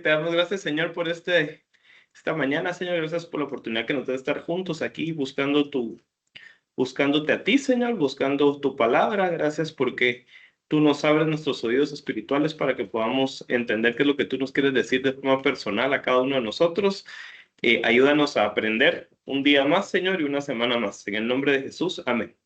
Te damos gracias, Señor, por esta mañana, Señor. Gracias por la oportunidad que nos da de estar juntos aquí buscándote a ti, Señor, buscando tu palabra. Gracias porque tú nos abres nuestros oídos espirituales para que podamos entender qué es lo que tú nos quieres decir de forma personal a cada uno de nosotros. Ayúdanos a aprender un día más, Señor, y una semana más. En el nombre de Jesús, amén.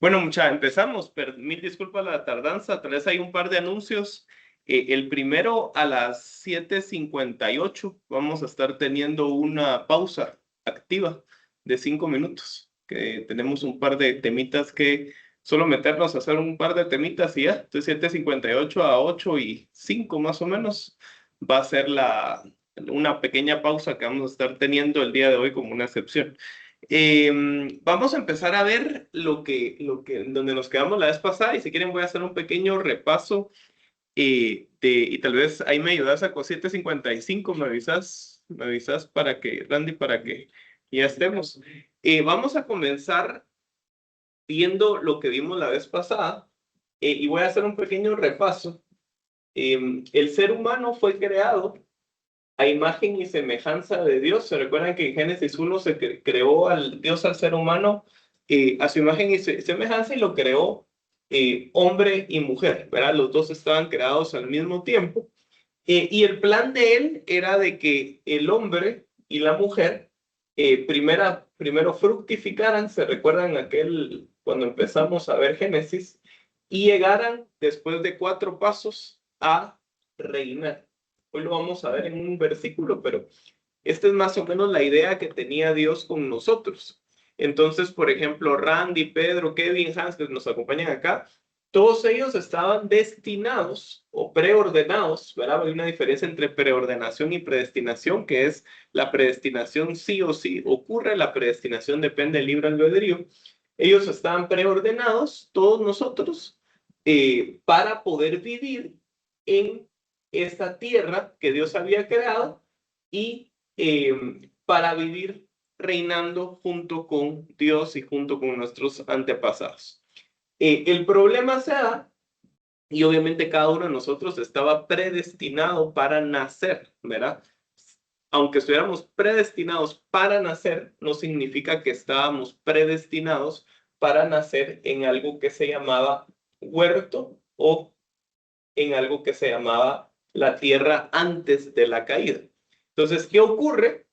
Bueno, empezamos. Mil disculpas la tardanza. Tal vez hay un par de anuncios. El primero a las 7:58 vamos a estar teniendo una pausa activa de 5 minutos. Que tenemos un par de temitas que solo meternos a hacer un par de temitas y ya. Entonces 7:58 a 8:05 más o menos va a ser una pequeña pausa que vamos a estar teniendo el día de hoy como una excepción. Vamos a empezar a ver donde nos quedamos la vez pasada, y si quieren voy a hacer un pequeño repaso, y tal vez ahí me ayudas a 7:55, me avisas para que, Randy, para que ya estemos. Vamos a comenzar viendo lo que vimos la vez pasada, y voy a hacer un pequeño repaso. El ser humano fue creado a imagen y semejanza de Dios. ¿Se recuerdan que en Génesis 1 se creó Dios al ser humano a su imagen y semejanza, y lo creó hombre y mujer, ¿verdad? Los dos estaban creados al mismo tiempo. Y el plan de él era de que el hombre y la mujer primero fructificaran. ¿Se recuerdan cuando empezamos a ver Génesis? Y llegaran después de 4 pasos a reinar. Hoy lo vamos a ver en un versículo, pero esta es más o menos la idea que tenía Dios con nosotros. Entonces, por ejemplo, Randy, Pedro, Kevin, Hans, que nos acompañan acá, todos ellos estaban destinados o preordenados, ¿verdad? Hay una diferencia entre preordenación y predestinación, que es la predestinación sí o sí ocurre, la predestinación depende del libre albedrío. Ellos estaban preordenados, todos nosotros, para poder vivir en esta tierra que Dios había creado, y para vivir reinando junto con Dios y junto con nuestros antepasados. El problema se da, y obviamente cada uno de nosotros estaba predestinado para nacer, ¿verdad? Aunque estuviéramos predestinados para nacer, no significa que estábamos predestinados para nacer en algo que se llamaba huerto, o en algo que se llamaba la tierra antes de la caída. Entonces, ¿qué ocurre?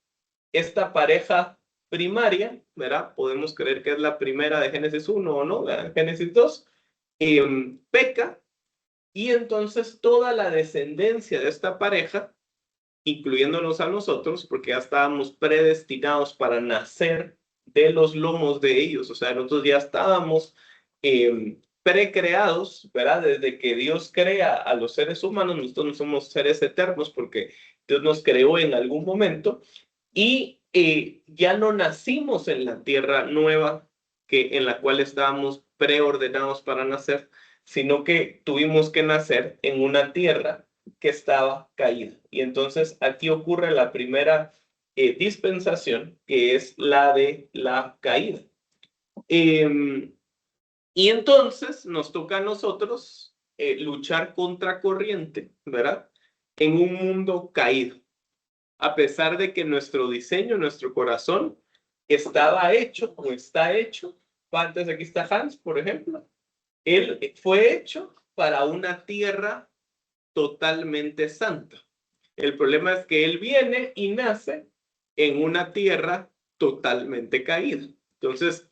Esta pareja primaria, ¿verdad? Podemos creer que es la primera de Génesis 1 o no, ¿verdad? Génesis 2, peca, y entonces toda la descendencia de esta pareja, incluyéndonos a nosotros, porque ya estábamos predestinados para nacer de los lomos de ellos, o sea, nosotros ya estábamos precreados, ¿verdad? Desde que Dios crea a los seres humanos, nosotros no somos seres eternos porque Dios nos creó en algún momento, y ya no nacimos en la tierra nueva en la cual estábamos preordenados para nacer, sino que tuvimos que nacer en una tierra que estaba caída. Y entonces aquí ocurre la primera dispensación, que es la de la caída. Y entonces nos toca a nosotros luchar contra corriente, ¿verdad? En un mundo caído. A pesar de que nuestro diseño, nuestro corazón estaba hecho o está hecho, antes aquí está Hans, por ejemplo, él fue hecho para una tierra totalmente santa. El problema es que él viene y nace en una tierra totalmente caída. Entonces,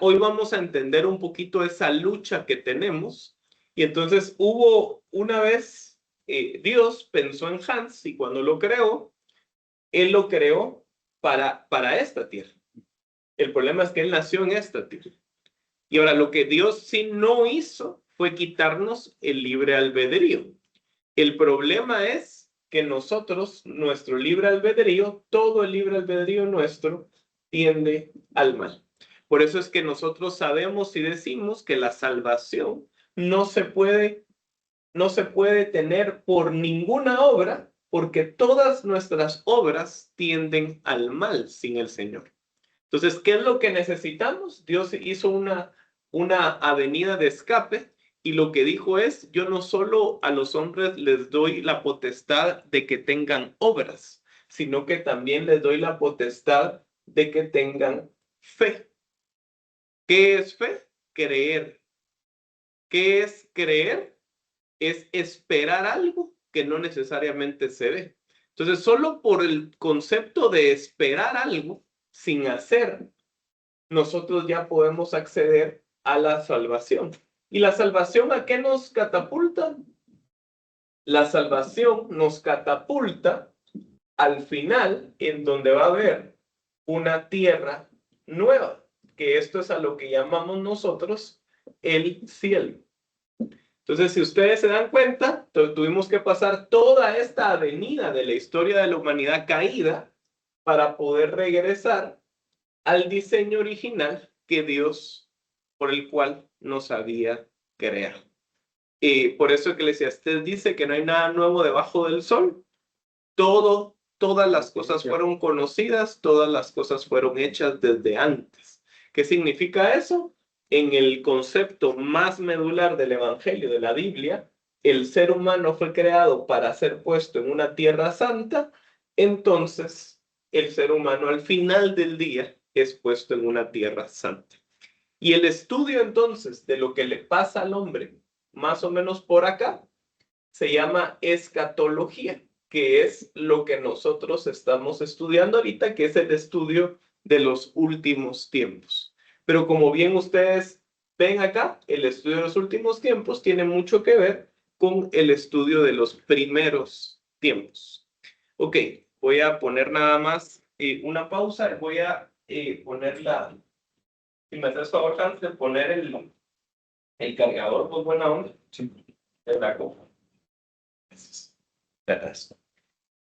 hoy vamos a entender un poquito esa lucha que tenemos. Y entonces hubo una vez, Dios pensó en Hans, y cuando lo creó, él lo creó para esta tierra. El problema es que él nació en esta tierra. Y ahora lo que Dios sí no hizo fue quitarnos el libre albedrío. El problema es que nosotros, nuestro libre albedrío, todo el libre albedrío nuestro, tiende al mal. Por eso es que nosotros sabemos y decimos que la salvación no se puede tener por ninguna obra, porque todas nuestras obras tienden al mal sin el Señor. Entonces, ¿qué es lo que necesitamos? Dios hizo una avenida de escape, Y lo que dijo es, yo no solo a los hombres les doy la potestad de que tengan obras, sino que también les doy la potestad de que tengan fe. ¿Qué es fe? Creer. ¿Qué es creer? Es esperar algo que no necesariamente se ve. Entonces, solo por el concepto de esperar algo sin hacer, nosotros ya podemos acceder a la salvación. ¿Y la salvación a qué nos catapulta? La salvación nos catapulta al final en donde va a haber una tierra nueva, que esto es a lo que llamamos nosotros el cielo. Entonces, si ustedes se dan cuenta, tuvimos que pasar toda esta avenida de la historia de la humanidad caída para poder regresar al diseño original que Dios, por el cual nos había creado. Y por eso Eclesiastés dice que no hay nada nuevo debajo del sol. Todas las cosas fueron conocidas, todas las cosas fueron hechas desde antes. ¿Qué significa eso? En el concepto más medular del Evangelio, de la Biblia, el ser humano fue creado para ser puesto en una tierra santa, entonces el ser humano al final del día es puesto en una tierra santa. Y el estudio entonces de lo que le pasa al hombre, más o menos por acá, se llama escatología, que es lo que nosotros estamos estudiando ahorita, que es el estudio de los últimos tiempos. Pero como bien ustedes ven acá, el estudio de los últimos tiempos tiene mucho que ver con el estudio de los primeros tiempos. Ok, voy a poner nada más una pausa, voy a poner la... Si me haces favor, Hans, de poner el cargador, pues buena onda. Sí. De la copa.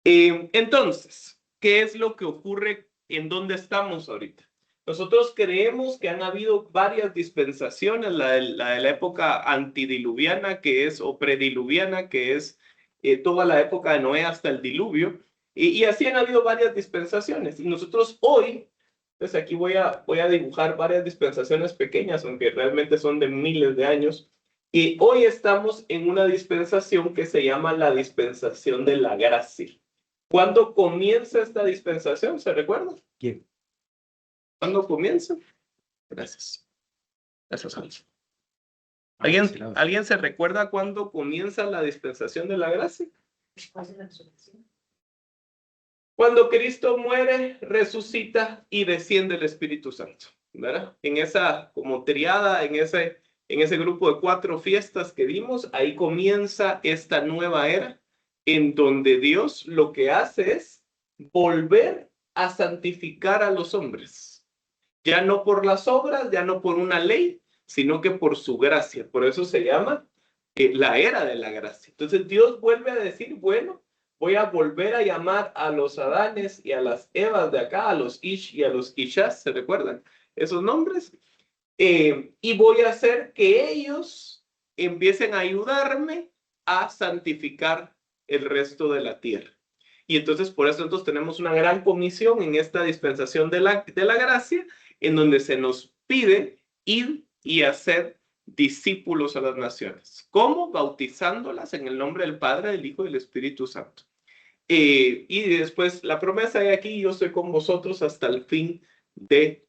Entonces, ¿qué es lo que ocurre en dónde estamos ahorita? Nosotros creemos que han habido varias dispensaciones, la de la época antidiluviana, que es, o prediluviana, que es toda la época de Noé hasta el diluvio, y así han habido varias dispensaciones. Y nosotros hoy, pues aquí voy a dibujar varias dispensaciones pequeñas, aunque realmente son de miles de años. Y hoy estamos en una dispensación que se llama la dispensación de la gracia. ¿Cuándo comienza esta dispensación? ¿Se recuerda? ¿Quién? ¿Cuándo comienza? Gracias. Gracias, Hans. ¿Alguien se recuerda cuándo comienza la dispensación de la gracia? Cuando Cristo muere, resucita y desciende el Espíritu Santo, ¿verdad? En esa como triada, en ese grupo de 4 fiestas que dimos, ahí comienza esta nueva era en donde Dios lo que hace es volver a santificar a los hombres. Ya no por las obras, ya no por una ley, sino que por su gracia. Por eso se llama la era de la gracia. Entonces Dios vuelve a decir, bueno, voy a volver a llamar a los Adanes y a las Evas de acá, a los Ish y a los Ishas, ¿se recuerdan esos nombres? Y voy a hacer que ellos empiecen a ayudarme a santificar el resto de la tierra. Y entonces por eso entonces tenemos una gran comisión en esta dispensación de la gracia, en donde se nos pide ir y hacer discípulos a las naciones. ¿Cómo? Bautizándolas en el nombre del Padre, del Hijo y del Espíritu Santo. Y después la promesa de aquí, yo estoy con vosotros hasta el fin del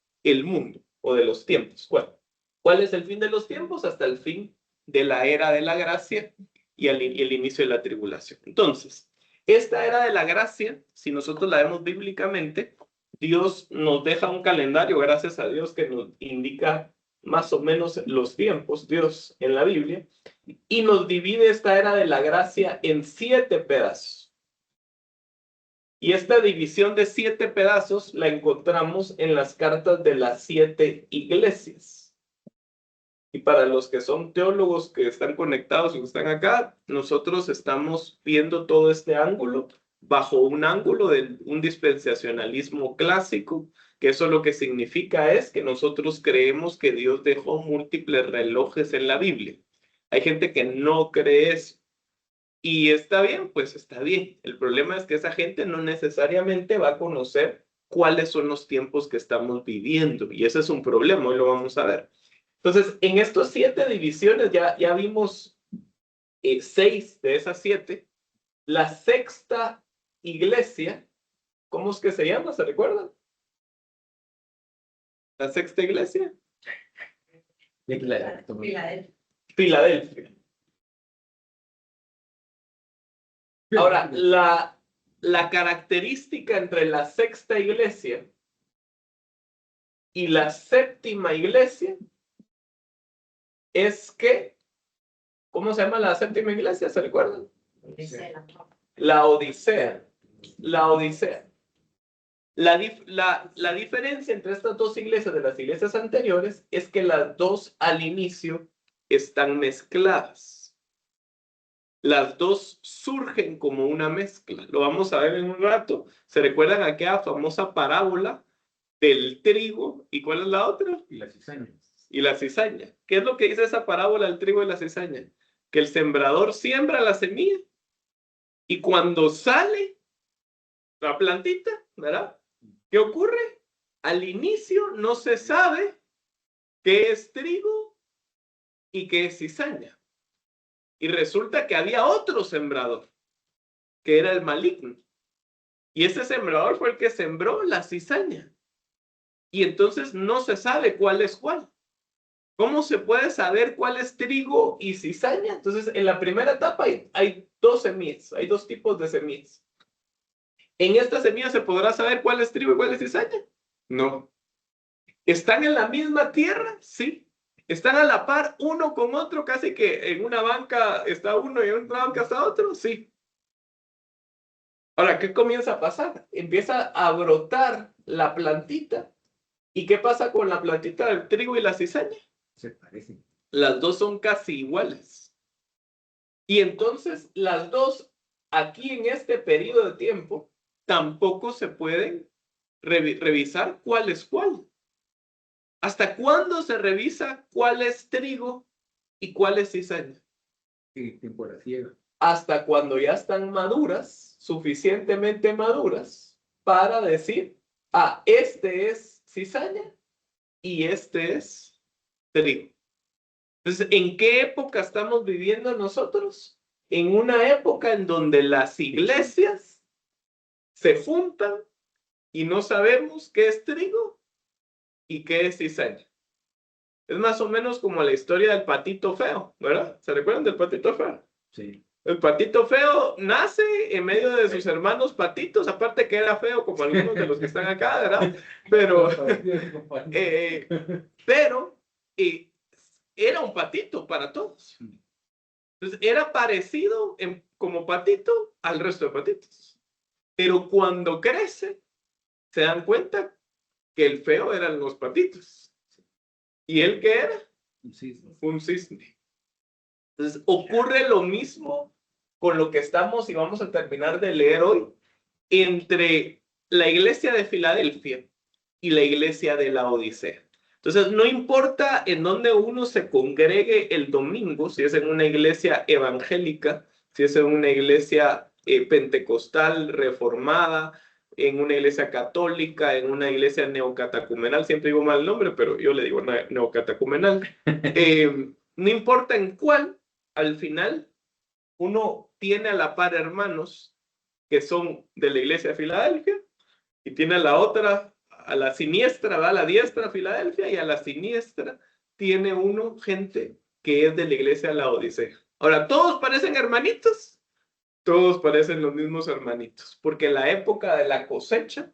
mundo o de los tiempos. ¿Cuál es el fin de los tiempos? Hasta el fin de la era de la gracia y el inicio de la tribulación. Entonces, esta era de la gracia, si nosotros la vemos bíblicamente, Dios nos deja un calendario, gracias a Dios, que nos indica más o menos los tiempos, Dios en la Biblia, y nos divide esta era de la gracia en 7 pedazos. Y esta división de 7 pedazos la encontramos en las cartas de las 7 iglesias. Y para los que son teólogos que están conectados y que están acá, nosotros estamos viendo todo este ángulo bajo un ángulo de un dispensacionalismo clásico, que eso lo que significa es que nosotros creemos que Dios dejó múltiples relojes en la Biblia. Hay gente que no cree eso. Y está bien, pues está bien. El problema es que esa gente no necesariamente va a conocer cuáles son los tiempos que estamos viviendo. Y ese es un problema, hoy lo vamos a ver. Entonces, en estos 7 divisiones ya vimos 6 de esas 7. La sexta iglesia, ¿cómo es que se llama? ¿Se recuerdan? La sexta iglesia. Filadelfia. Ahora, la característica entre la sexta iglesia y la séptima iglesia es que, ¿cómo se llama la séptima iglesia? ¿Se recuerdan? La Odisea. La Odisea. La diferencia entre estas dos iglesias de las iglesias anteriores es que las dos al inicio están mezcladas. Las dos surgen como una mezcla. Lo vamos a ver en un rato. ¿Se recuerdan aquella famosa parábola del trigo? ¿Y cuál es la otra? Y la cizaña. Y la cizaña. ¿Qué es lo que dice esa parábola del trigo y la cizaña? Que el sembrador siembra la semilla y cuando sale la plantita, ¿verdad? ¿Qué ocurre? Al inicio no se sabe qué es trigo y qué es cizaña. Y resulta que había otro sembrador, que era el maligno. Y ese sembrador fue el que sembró la cizaña. Y entonces no se sabe cuál es cuál. ¿Cómo se puede saber cuál es trigo y cizaña? Entonces, en la primera etapa hay 2 semillas, hay 2 tipos de semillas. ¿En esta semilla se podrá saber cuál es trigo y cuál es cizaña? No. ¿Están en la misma tierra? Sí. ¿Están a la par uno con otro? Casi que en una banca está uno y en otra banca está otro. Sí. Ahora, ¿qué comienza a pasar? Empieza a brotar la plantita. ¿Y qué pasa con la plantita del trigo y la cizaña? Se parecen. Las dos son casi iguales. Y entonces las dos, aquí en este periodo de tiempo, tampoco se pueden revisar cuál es cuál. ¿Hasta cuándo se revisa cuál es trigo y cuál es cizaña? En temporada ciega. Hasta cuando ya están maduras, suficientemente maduras, para decir, este es cizaña y este es trigo. Entonces, ¿en qué época estamos viviendo nosotros? En una época en donde las iglesias se juntan y no sabemos qué es trigo y qué es cizaña. Es más o menos como la historia del patito feo, ¿verdad? ¿Se recuerdan del patito feo? Sí. El patito feo nace en medio de sus hermanos patitos, aparte que era feo como algunos de los que están acá, ¿verdad? Pero era un patito para todos. Entonces, era parecido como patito al resto de patitos. Pero cuando crece, se dan cuenta que el feo eran los patitos. ¿Y él qué era? Un cisne. Un cisne. Entonces, ocurre lo mismo con lo que estamos y vamos a terminar de leer hoy entre la iglesia de Filadelfia y la iglesia de la Odisea. Entonces, no importa en dónde uno se congregue el domingo, si es en una iglesia evangélica, si es en una iglesia pentecostal reformada, en una iglesia católica, en una iglesia neocatecumenal, siempre digo mal el nombre, pero yo le digo neocatecumenal, no importa en cuál, al final uno tiene a la par hermanos que son de la iglesia de Filadelfia y tiene a la otra, a la siniestra, va a la diestra Filadelfia y a la siniestra tiene uno gente que es de la iglesia de la Odisea. Ahora, ¿todos parecen hermanitos? Todos parecen los mismos hermanitos, porque la época de la cosecha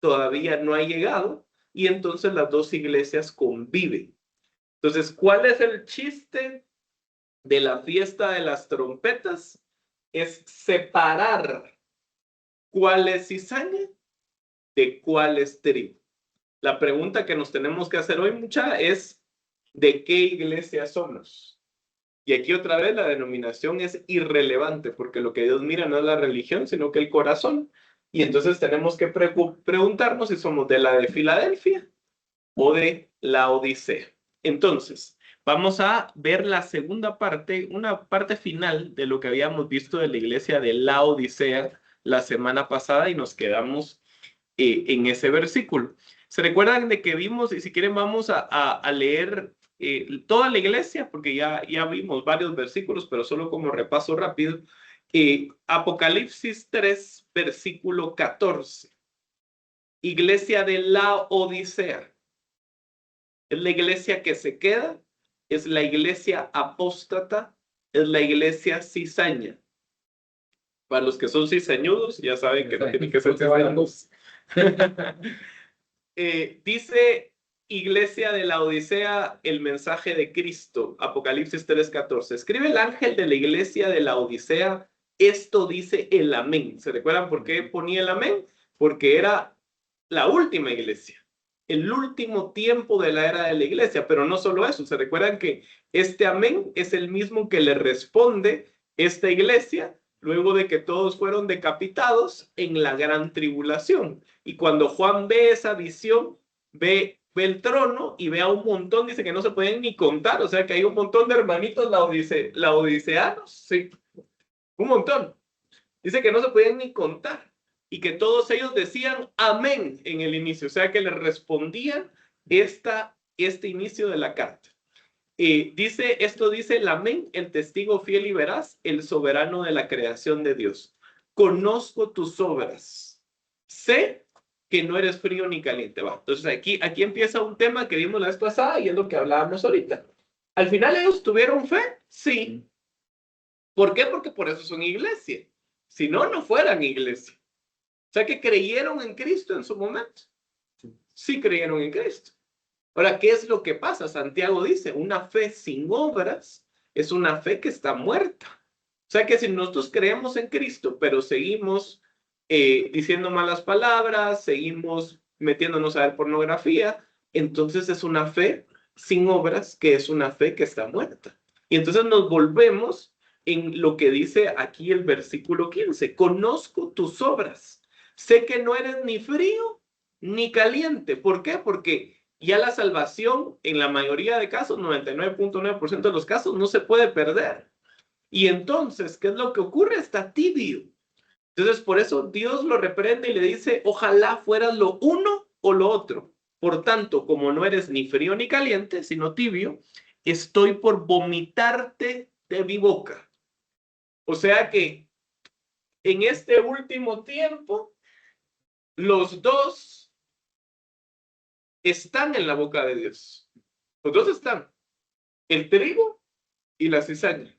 todavía no ha llegado y entonces las dos iglesias conviven. Entonces, ¿cuál es el chiste de la fiesta de las trompetas? Es separar cuál es cizaña de cuál es trigo. La pregunta que nos tenemos que hacer hoy, mucha, es ¿de qué iglesia somos? Y aquí otra vez la denominación es irrelevante, porque lo que Dios mira no es la religión, sino que el corazón. Y entonces tenemos que preguntarnos si somos de la de Filadelfia o de la Odisea. Entonces, vamos a ver la segunda parte, una parte final de lo que habíamos visto de la iglesia de la Odisea la semana pasada y nos quedamos en ese versículo. ¿Se recuerdan de que vimos? Y si quieren vamos a leer toda la iglesia, porque ya vimos varios versículos, pero solo como repaso rápido. Apocalipsis 3, versículo 14. Iglesia de la Odisea. Es la iglesia que se queda, es la iglesia apóstata, es la iglesia cizaña. Para los que son cizañudos, ya saben que no tienen que ser cizañudos. Dice Iglesia de la Odisea, el mensaje de Cristo, Apocalipsis 3:14. Escribe el ángel de la iglesia de la Odisea, esto dice el amén. ¿Se recuerdan por qué ponía el amén? Porque era la última iglesia, el último tiempo de la era de la iglesia, pero no solo eso. ¿Se recuerdan que este amén es el mismo que le responde esta iglesia luego de que todos fueron decapitados en la gran tribulación? Y cuando Juan ve esa visión, ve el trono y ve a un montón, dice que no se pueden ni contar, o sea que hay un montón de hermanitos laodiceanos, sí, un montón. Dice que no se pueden ni contar y que todos ellos decían amén en el inicio, o sea que le respondían este inicio de la carta. Esto dice el amén, el testigo fiel y veraz, el soberano de la creación de Dios. Conozco tus obras, sé que no eres frío ni caliente. Va. Entonces aquí empieza un tema que vimos la vez pasada y es lo que hablábamos ahorita. Al final ellos tuvieron fe, sí. ¿Por qué? Porque por eso son iglesia. Si no, no fueran iglesia. O sea que creyeron en Cristo en su momento. Sí creyeron en Cristo. Ahora, ¿qué es lo que pasa? Santiago dice, una fe sin obras es una fe que está muerta. O sea que si nosotros creemos en Cristo, pero seguimos diciendo malas palabras, seguimos metiéndonos a ver pornografía, entonces es una fe sin obras, que es una fe que está muerta. Y entonces nos volvemos en lo que dice aquí el versículo 15. Conozco tus obras. Sé que no eres ni frío ni caliente. ¿Por qué? Porque ya la salvación, en la mayoría de casos, 99.9% de los casos, no se puede perder. Y entonces, ¿qué es lo que ocurre? Está tibio. Entonces, por eso Dios lo reprende y le dice, ojalá fueras lo uno o lo otro. Por tanto, como no eres ni frío ni caliente, sino tibio, estoy por vomitarte de mi boca. O sea que en este último tiempo, los dos están en la boca de Dios. Los dos están. El trigo y la cizaña.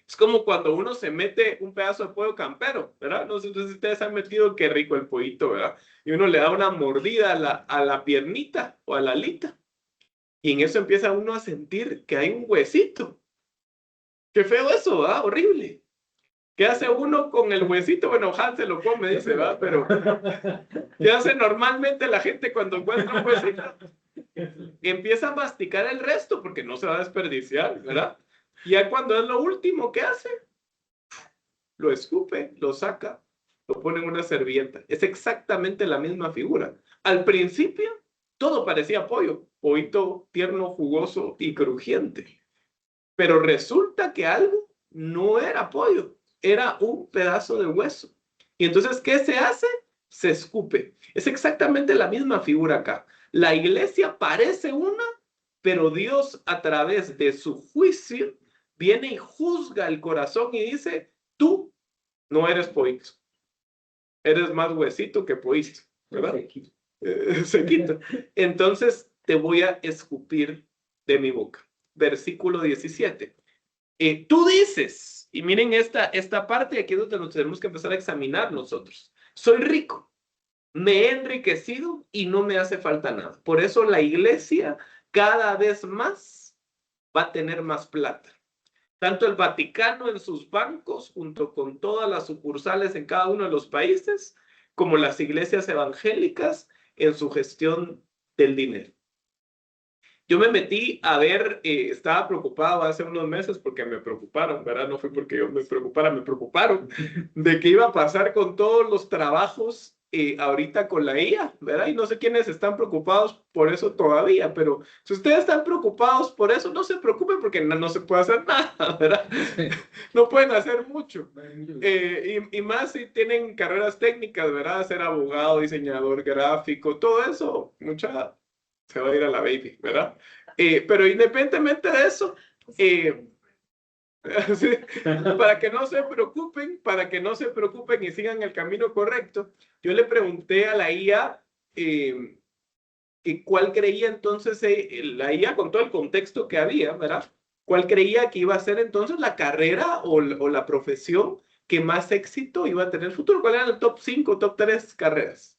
Es como cuando uno se mete un pedazo de pollo campero, ¿verdad? No sé si ustedes han metido, qué rico el pollito, ¿verdad? Y uno le da una mordida a la piernita o a la alita. Y en eso empieza uno a sentir que hay un huesito. Qué feo eso, ¿verdad? Horrible. ¿Qué hace uno con el huesito? Bueno, Han se lo come, dice, ¿verdad? Pero ¿qué hace normalmente la gente cuando encuentra un huesito? Empieza a masticar el resto porque no se va a desperdiciar, ¿verdad? Y ya cuando es lo último, ¿qué hace? Lo escupe, lo saca, lo pone en una servilleta. Es exactamente la misma figura. Al principio, todo parecía pollo, pollito tierno, jugoso y crujiente. Pero resulta que algo no era pollo, era un pedazo de hueso. Y entonces, ¿qué se hace? Se escupe. Es exactamente la misma figura acá. La iglesia parece una, pero Dios a través de su juicio viene y juzga el corazón y dice, tú no eres pollito, eres más huesito que pollito, ¿verdad? Sequito. Entonces te voy a escupir de mi boca. Versículo 17. Tú dices, y miren esta parte, aquí es donde nos tenemos que empezar a examinar nosotros. Soy rico, me he enriquecido y no me hace falta nada. Por eso la iglesia cada vez más va a tener más plata. Tanto el Vaticano en sus bancos, junto con todas las sucursales en cada uno de los países, como las iglesias evangélicas en su gestión del dinero. Yo me metí a ver, estaba preocupado hace unos meses porque me preocuparon, ¿verdad? No fue porque yo me preocupara, me preocuparon de qué iba a pasar con todos los trabajos ahorita con la IA, ¿verdad? Y no sé quiénes están preocupados por eso todavía, pero si ustedes están preocupados por eso, no se preocupen porque no se puede hacer nada, ¿verdad? No pueden hacer mucho. Y más si tienen carreras técnicas, ¿verdad? Ser abogado, diseñador gráfico, todo eso, mucha se va a ir a la baby, ¿verdad? Pero independientemente de eso, sí, para que no se preocupen y sigan el camino correcto, yo le pregunté a la IA cuál creía entonces la IA con todo el contexto que había, ¿verdad? ¿Cuál creía que iba a ser entonces la carrera o la profesión que más éxito iba a tener en el futuro? ¿Cuál eran el top 5, top 3 carreras?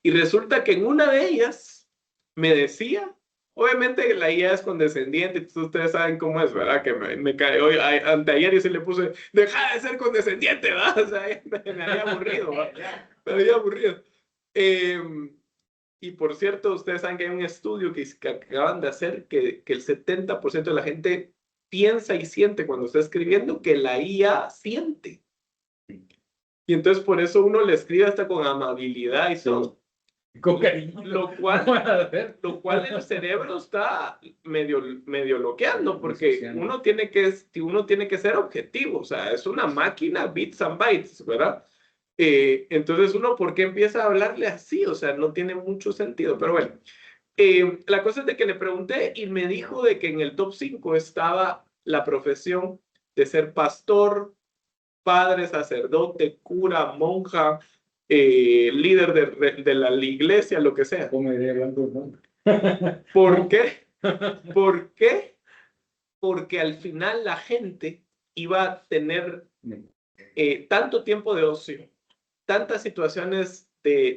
Y resulta que en una de ellas me decía, obviamente la IA es condescendiente, ustedes saben cómo es, ¿verdad? Que me cae hoy, anteayer yo se le puse, deja de ser condescendiente, ¿verdad? O sea, me había aburrido, ¿verdad? Me había aburrido. Y por cierto, ustedes saben que hay un estudio que acaban de hacer que el 70% de la gente piensa y siente cuando está escribiendo que la IA siente. Y entonces por eso uno le escribe hasta con amabilidad y todo. Con cariño. Lo cual el cerebro está medio bloqueando, porque uno tiene que ser objetivo, o sea, es una máquina bits and bytes, ¿verdad? Entonces uno, ¿por qué empieza a hablarle así? O sea, no tiene mucho sentido, pero bueno. La cosa es de que le pregunté y me dijo de que en el top 5 estaba la profesión de ser pastor, padre, sacerdote, cura, monja, líder de la iglesia, lo que sea. ¿Por qué? ¿Por qué? Porque al final la gente iba a tener tanto tiempo de ocio, tantas situaciones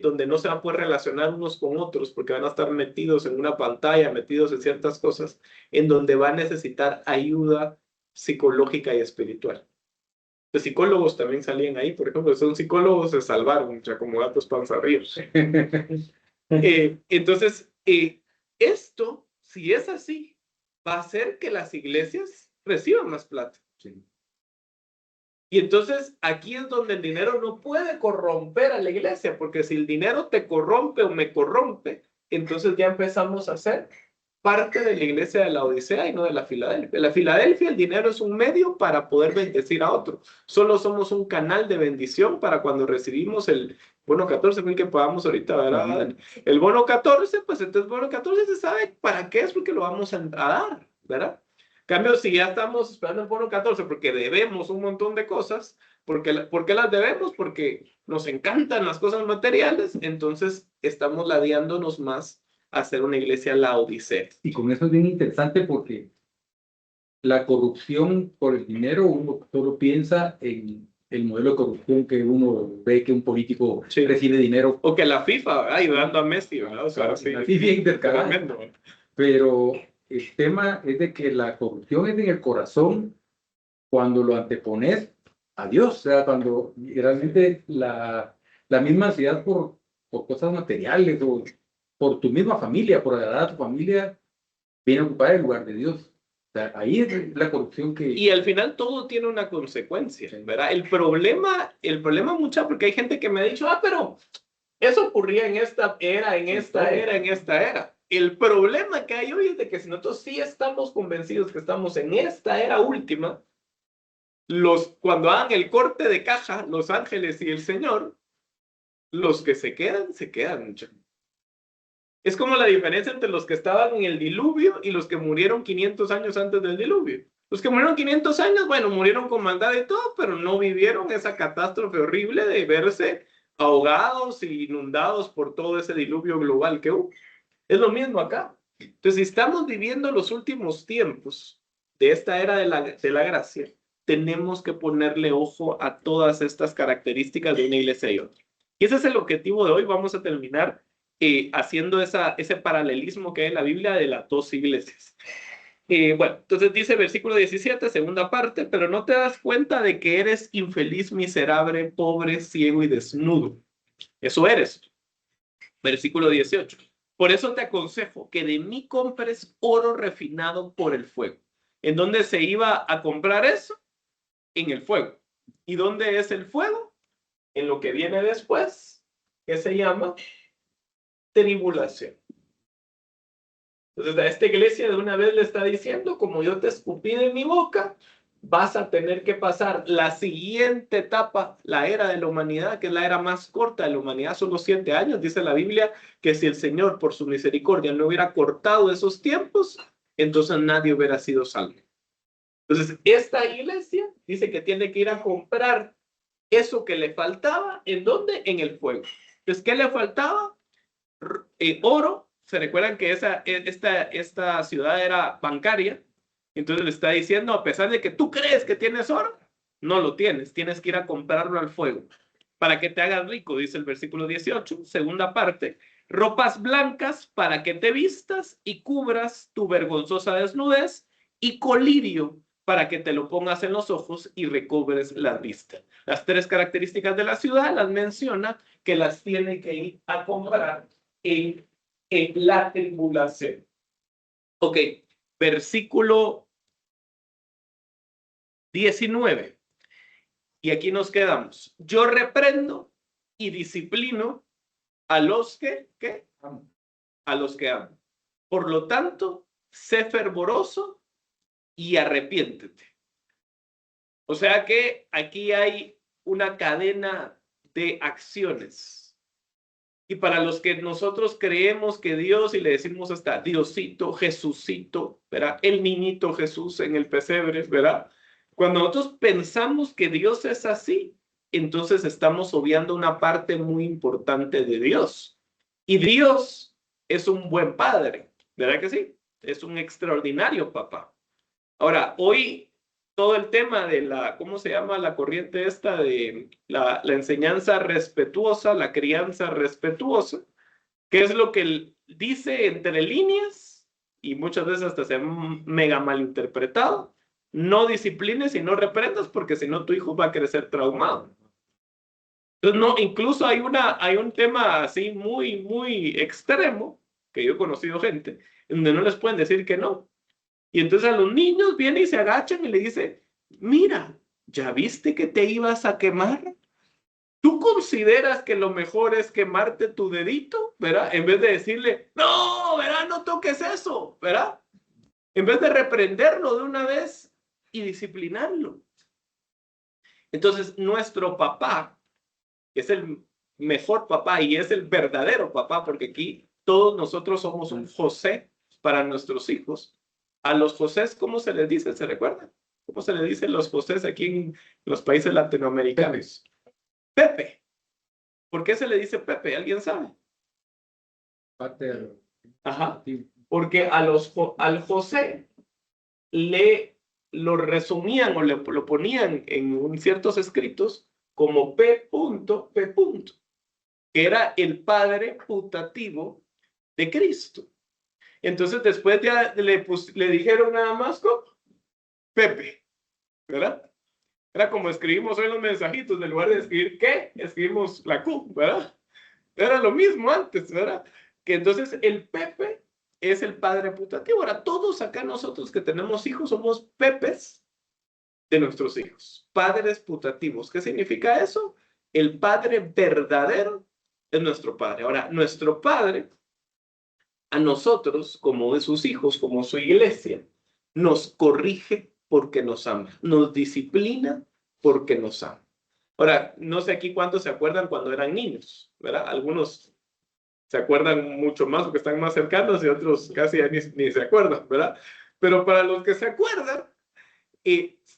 donde no se van a poder relacionar unos con otros porque van a estar metidos en una pantalla, metidos en ciertas cosas, en donde va a necesitar ayuda psicológica y espiritual. Los psicólogos también salían ahí, por ejemplo, son psicólogos se salvaron, ya como gatos panza arriba. Entonces, esto, si es así, va a hacer que las iglesias reciban más plata. Sí. Y entonces aquí es donde el dinero no puede corromper a la iglesia, porque si el dinero te corrompe o me corrompe, entonces ya empezamos a ser parte de la iglesia de la Odisea y no de la Filadelfia. La Filadelfia, el dinero es un medio para poder bendecir a otro. Solo somos un canal de bendición para cuando recibimos el bono 14, fue el que pagamos ahorita, ¿verdad? El bono 14, pues entonces bono 14 se sabe para qué es, porque lo vamos a dar, ¿verdad? En cambio, si ya estamos esperando el bono 14 porque debemos un montón de cosas, ¿por qué las debemos? Porque nos encantan las cosas materiales, entonces estamos ladeándonos más a hacer una iglesia laodicea. Y con eso es bien interesante porque la corrupción por el dinero, uno solo piensa en el modelo de corrupción que uno ve que un político recibe dinero. O que la FIFA ayudando a Messi, ¿verdad? O sea, sí, así bien tremendo. Pero el tema es de que la corrupción es en el corazón cuando lo antepones a Dios, o sea, cuando realmente la misma ansiedad por cosas materiales o por tu misma familia, por agradar a tu familia, viene a ocupar el lugar de Dios. O sea, ahí es la corrupción que... Y al final todo tiene una consecuencia, ¿verdad? El problema mucho, porque hay gente que me ha dicho, pero eso ocurría en esta era, en esta era, en esta era. El problema que hay hoy es de que si nosotros sí estamos convencidos que estamos en esta era última, cuando hagan el corte de caja, los ángeles y el Señor, los que se quedan, se quedan, muchachos. Es como la diferencia entre los que estaban en el diluvio y los que murieron 500 años antes del diluvio. Los que murieron 500 años, bueno, murieron con maldad y todo, pero no vivieron esa catástrofe horrible de verse ahogados e inundados por todo ese diluvio global que hubo. Es lo mismo acá. Entonces, si estamos viviendo los últimos tiempos de esta era de la gracia, tenemos que ponerle ojo a todas estas características de una iglesia y otra. Y ese es el objetivo de hoy. Vamos a terminar haciendo ese paralelismo que hay en la Biblia de las dos iglesias. Bueno, entonces dice versículo 17, segunda parte, pero no te das cuenta de que eres infeliz, miserable, pobre, ciego y desnudo. Eso eres. Versículo 18. Por eso te aconsejo que de mí compres oro refinado por el fuego. ¿En dónde se iba a comprar eso? En el fuego. ¿Y dónde es el fuego? En lo que viene después, que se llama tribulación. Entonces a esta iglesia de una vez le está diciendo, como yo te escupí de mi boca, vas a tener que pasar la siguiente etapa, la era de la humanidad, que es la era más corta de la humanidad, son los 7 años. Dice la Biblia que si el Señor por su misericordia no hubiera cortado esos tiempos, entonces nadie hubiera sido salvo. Entonces, esta iglesia dice que tiene que ir a comprar eso que le faltaba. ¿En dónde? En el fuego. Entonces, ¿qué le faltaba? Oro. Se recuerdan que esta ciudad era bancaria. Entonces le está diciendo, a pesar de que tú crees que tienes oro, no lo tienes. Tienes que ir a comprarlo al fuego para que te hagas rico, dice el versículo 18, segunda parte. Ropas blancas para que te vistas y cubras tu vergonzosa desnudez, y colirio para que te lo pongas en los ojos y recobres la vista. Las 3 características de la ciudad las menciona, que las tiene que ir a comprar en la tribulación. Ok, versículo 19. Y aquí nos quedamos. Yo reprendo y disciplino a los que amo. A los que amo. Por lo tanto, sé fervoroso y arrepiéntete. O sea que aquí hay una cadena de acciones. Y para los que nosotros creemos que Dios, y le decimos hasta Diosito, Jesucito, ¿verdad? El niñito Jesús en el pesebre, ¿verdad? Cuando nosotros pensamos que Dios es así, entonces estamos obviando una parte muy importante de Dios. Y Dios es un buen padre, ¿verdad que sí? Es un extraordinario papá. Ahora, hoy todo el tema de ¿cómo se llama la corriente esta de la enseñanza respetuosa, la crianza respetuosa? ¿Qué es lo que dice entre líneas? Y muchas veces hasta se ha mega malinterpretado. No disciplines y no reprendas, porque si no tu hijo va a crecer traumado. Entonces, no, incluso hay un tema así muy extremo, que yo he conocido gente, donde no les pueden decir que no. Y entonces a los niños vienen y se agachan y le dicen, mira, ¿ya viste que te ibas a quemar? ¿Tú consideras que lo mejor es quemarte tu dedito? ¿Verdad? En vez de decirle, no, ¿verdad? No toques eso, ¿verdad? En vez de reprenderlo de una vez y disciplinarlo. Entonces, nuestro papá es el mejor papá y es el verdadero papá, porque aquí todos nosotros somos un José para nuestros hijos. A los Josés, ¿cómo se les dice? ¿Se recuerdan? ¿Cómo se les dice los Josés aquí en los países latinoamericanos? Pepe. ¿Por qué se le dice Pepe? ¿Alguien sabe? Pater. Ajá. Porque al José lo resumían o lo ponían en ciertos escritos como P. P. que era el padre putativo de Cristo. Entonces después ya le dijeron nada más con Pepe, ¿verdad? Era como escribimos hoy los mensajitos, en lugar de escribir ¿qué? Escribimos la Q, ¿verdad? Era lo mismo antes, ¿verdad? Que entonces el Pepe es el padre putativo. Ahora, todos acá nosotros que tenemos hijos somos Pepes de nuestros hijos, padres putativos. ¿Qué significa eso? El padre verdadero es nuestro padre. Ahora, nuestro padre, a nosotros, como de sus hijos, como su iglesia, nos corrige porque nos ama, nos disciplina porque nos ama. Ahora, no sé aquí cuántos se acuerdan cuando eran niños, ¿verdad? Algunos se acuerdan mucho más porque están más cercanos y otros casi ya ni se acuerdan, ¿verdad? Pero para los que se acuerdan,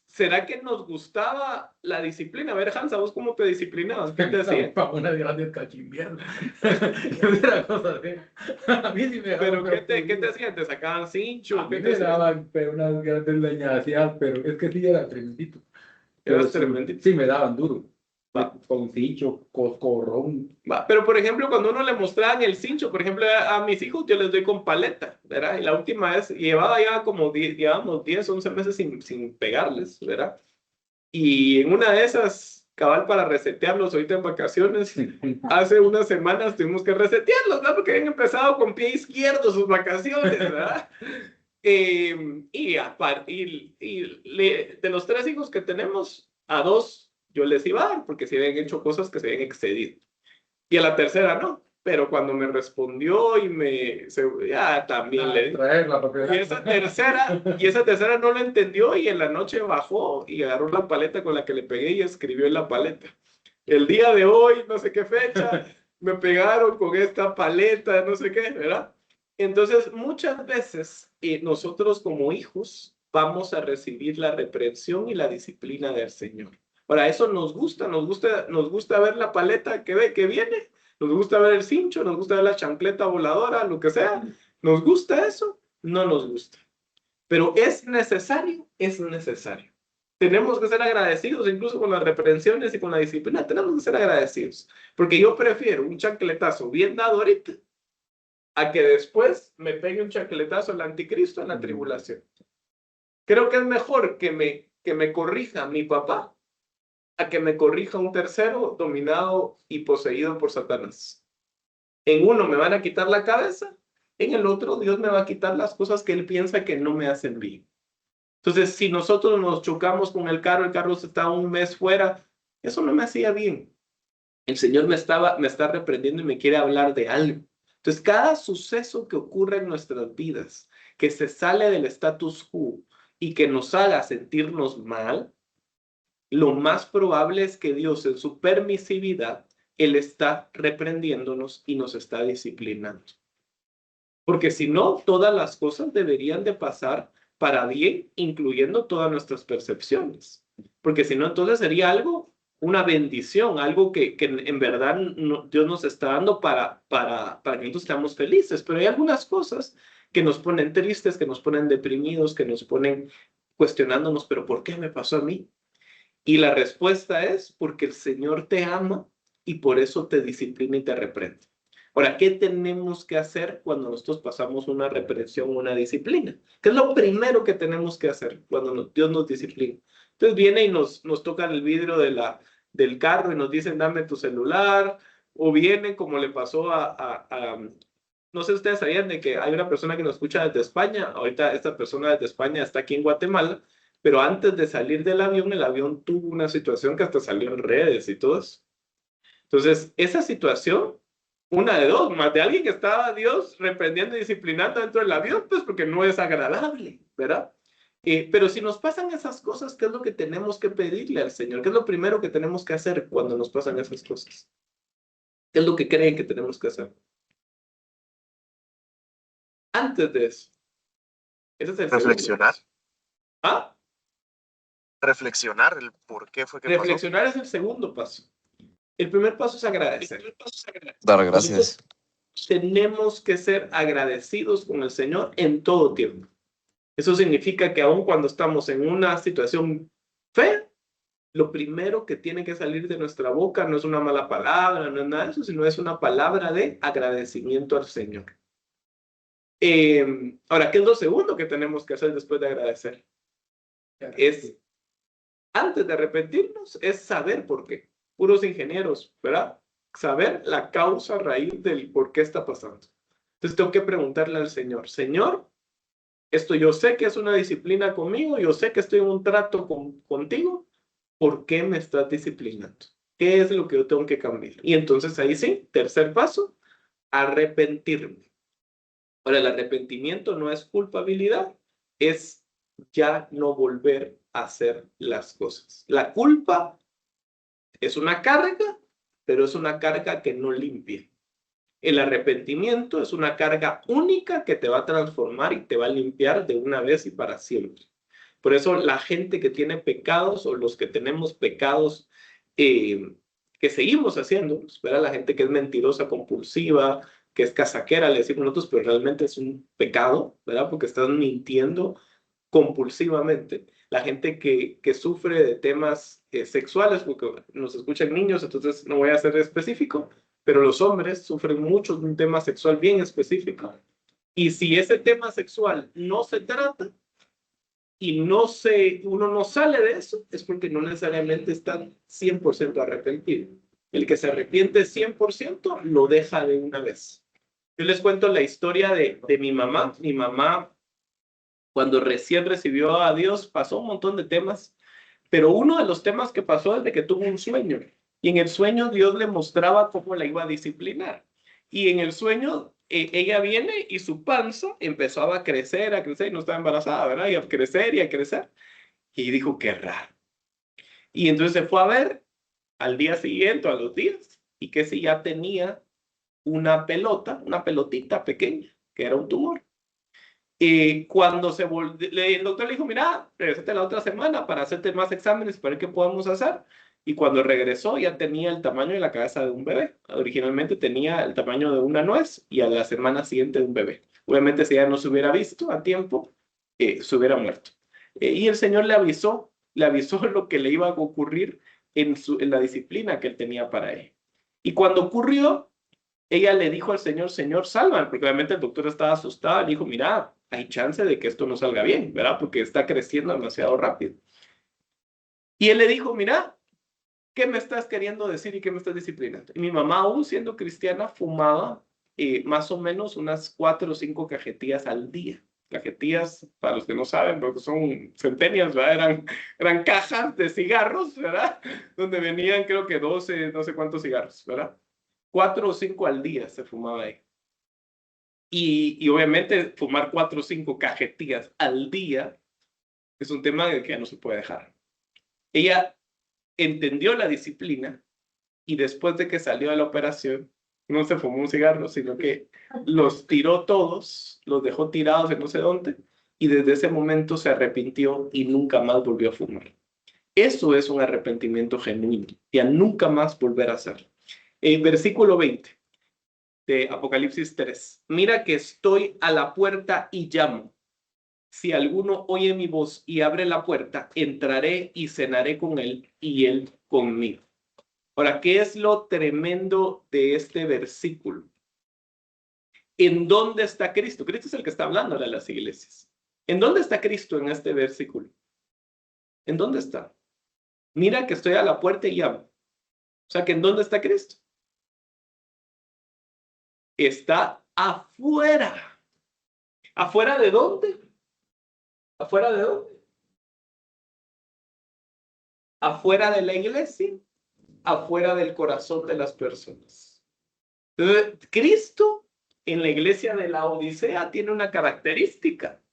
¿será que nos gustaba la disciplina? A ver, Hansa, ¿vos cómo te disciplinabas? ¿Qué te hacían? Una grande cachimbiana. Era cosa de... A mí sí me daban... ¿Pero qué te hacían? ¿Te sacaban cincho? A mí me daban unas grandes leñadas, pero es que sí era tremendito. Eras tremendito. Sí, me daban duro. Con cincho, coscorrón. Pero, por ejemplo, cuando uno le mostraban el cincho, por ejemplo, a mis hijos yo les doy con paleta, ¿verdad? Y la última vez llevábamos 10, 11 meses sin pegarles, ¿verdad? Y en una de esas, cabal para resetearlos ahorita en vacaciones, hace unas semanas tuvimos que resetearlos, ¿verdad? Porque habían empezado con pie izquierdo sus vacaciones, ¿verdad? De los 3 hijos que tenemos, a 2 yo les iba a dar, porque se habían hecho cosas que se habían excedido. Y a la tercera no. pero cuando me respondió ya también le di. Traerla, porque... Y esa tercera no lo entendió y en la noche bajó y agarró la paleta con la que le pegué y escribió en la paleta. El día de hoy, no sé qué fecha, me pegaron con esta paleta, no sé qué, ¿verdad? Entonces, muchas veces nosotros como hijos vamos a recibir la reprensión y la disciplina del Señor. Ahora, eso nos gusta ver la paleta que viene, nos gusta ver el cincho, nos gusta ver la chancleta voladora, lo que sea. ¿Nos gusta eso? No nos gusta. Pero es necesario, es necesario. Tenemos que ser agradecidos incluso con las reprensiones y con la disciplina. Tenemos que ser agradecidos. Porque yo prefiero un chancletazo bien dado ahorita a que después me pegue un chancletazo al anticristo en la tribulación. Creo que es mejor que me corrija mi papá a que me corrija un tercero dominado y poseído por Satanás. En uno me van a quitar la cabeza, en el otro Dios me va a quitar las cosas que él piensa que no me hacen bien. Entonces, si nosotros nos chocamos con el carro está un mes fuera, eso no me hacía bien. El Señor me está reprendiendo y me quiere hablar de algo. Entonces, cada suceso que ocurre en nuestras vidas, que se sale del status quo y que nos haga sentirnos mal, lo más probable es que Dios en su permisividad, Él está reprendiéndonos y nos está disciplinando. Porque si no, todas las cosas deberían de pasar para bien, incluyendo todas nuestras percepciones. Porque si no, entonces sería algo, una bendición, algo que en verdad Dios nos está dando para que nosotros estemos felices. Pero hay algunas cosas que nos ponen tristes, que nos ponen deprimidos, que nos ponen cuestionándonos, pero ¿por qué me pasó a mí? Y la respuesta es porque el Señor te ama y por eso te disciplina y te reprende. Ahora, ¿qué tenemos que hacer cuando nosotros pasamos una reprensión, una disciplina? ¿Qué es lo primero que tenemos que hacer cuando Dios nos disciplina? Entonces viene y nos tocan el vidrio del carro y nos dicen, dame tu celular, o viene como le pasó no sé si ustedes sabían de que hay una persona que nos escucha desde España, ahorita esta persona desde España está aquí en Guatemala, pero antes de salir del avión, el avión tuvo una situación que hasta salió en redes y todo eso. Entonces, esa situación, una de dos, más de alguien que estaba Dios reprendiendo y disciplinando dentro del avión, pues porque no es agradable, ¿verdad? Pero si nos pasan esas cosas, ¿qué es lo que tenemos que pedirle al Señor? ¿Qué es lo primero que tenemos que hacer cuando nos pasan esas cosas? ¿Qué es lo que creen que tenemos que hacer? Antes de eso. Ese es el reflexionar. segundo. ¿Ah? Reflexionar el por qué fue que Reflexionar es el segundo paso. El primer paso es agradecer. Dar gracias. Tenemos que ser agradecidos con el Señor en todo tiempo. Eso significa que aun cuando estamos en una situación fea, lo primero que tiene que salir de nuestra boca no es una mala palabra, no es nada de eso, sino es una palabra de agradecimiento al Señor. Ahora, ¿qué es lo segundo que tenemos que hacer después de agradecer? Es, antes de arrepentirnos, es saber por qué. Puros ingenieros, ¿verdad? Saber la causa raíz del por qué está pasando. Entonces tengo que preguntarle al Señor, Señor, esto yo sé que es una disciplina conmigo, yo sé que estoy en un trato contigo, ¿por qué me estás disciplinando? ¿Qué es lo que yo tengo que cambiar? Y entonces ahí sí, tercer paso, arrepentirme. Ahora, el arrepentimiento no es culpabilidad, es ya no volver a hacer las cosas. La culpa es una carga, pero es una carga que no limpia. El arrepentimiento es una carga única que te va a transformar y te va a limpiar de una vez y para siempre. Por eso la gente que tiene pecados o los que tenemos pecados que seguimos haciendo, ¿verdad? La gente que es mentirosa, compulsiva, que es casaquera, le decimos nosotros, pero realmente es un pecado, ¿verdad? Porque estás mintiendo compulsivamente. La gente que sufre de temas sexuales, porque nos escuchan niños, entonces no voy a ser específico, pero los hombres sufren mucho de un tema sexual bien específico. Y si ese tema sexual no se trata y uno no sale de eso, es porque no necesariamente están 100% arrepentidos. El que se arrepiente 100% lo deja de una vez. Yo les cuento la historia de mi mamá. Mi mamá, cuando recién recibió a Dios, pasó un montón de temas, pero uno de los temas que pasó es de que tuvo un sueño. Y en el sueño Dios le mostraba cómo la iba a disciplinar. Y en el sueño, ella viene y su panza empezaba a crecer, y no estaba embarazada, ¿verdad? Y a crecer y a crecer. Y dijo, qué raro. Y entonces se fue a ver al día siguiente, a los días, y que si ya tenía una pelotita pequeña, que era un tumor. Y cuando el doctor le dijo, mira, regresate la otra semana para hacerte más exámenes, para ver qué podemos hacer. Y cuando regresó ya tenía el tamaño de la cabeza de un bebé. Originalmente tenía el tamaño de una nuez y a la semana siguiente de un bebé. Obviamente si ella no se hubiera visto a tiempo, se hubiera muerto. Y el Señor le avisó lo que le iba a ocurrir en la disciplina que él tenía para él. Y cuando ocurrió, ella le dijo al Señor, Señor, sálvame, porque obviamente el doctor estaba asustado. Le dijo, mira, hay chance de que esto no salga bien, ¿verdad? Porque está creciendo demasiado rápido. Y él le dijo, mira, ¿qué me estás queriendo decir y qué me estás disciplinando? Y mi mamá, aún siendo cristiana, fumaba más o menos unas 4 o 5 cajetillas al día. Cajetillas, para los que no saben, porque son centenias, ¿verdad? Eran cajas de cigarros, ¿verdad? Donde venían, creo que 12, no sé cuántos cigarros, ¿verdad? 4 o 5 al día se fumaba ahí. Y obviamente fumar 4 o 5 cajetillas al día es un tema que ya no se puede dejar. Ella entendió la disciplina y después de que salió de la operación, no se fumó un cigarro, sino que los tiró todos, los dejó tirados en no sé dónde, y desde ese momento se arrepintió y nunca más volvió a fumar. Eso es un arrepentimiento genuino, y a nunca más volver a hacerlo. Versículo 20 de Apocalipsis 3. Mira que estoy a la puerta y llamo. Si alguno oye mi voz y abre la puerta, entraré y cenaré con él y él conmigo. Ahora, ¿qué es lo tremendo de este versículo? ¿En dónde está Cristo? Cristo es el que está hablando de las iglesias. ¿En dónde está Cristo en este versículo? ¿En dónde está? Mira que estoy a la puerta y llamo. O sea, que ¿en dónde está Cristo? Está afuera. ¿Afuera de dónde? ¿Afuera de dónde? Afuera de la iglesia, afuera del corazón de las personas. Entonces, Cristo en la iglesia de la Odisea tiene una característica.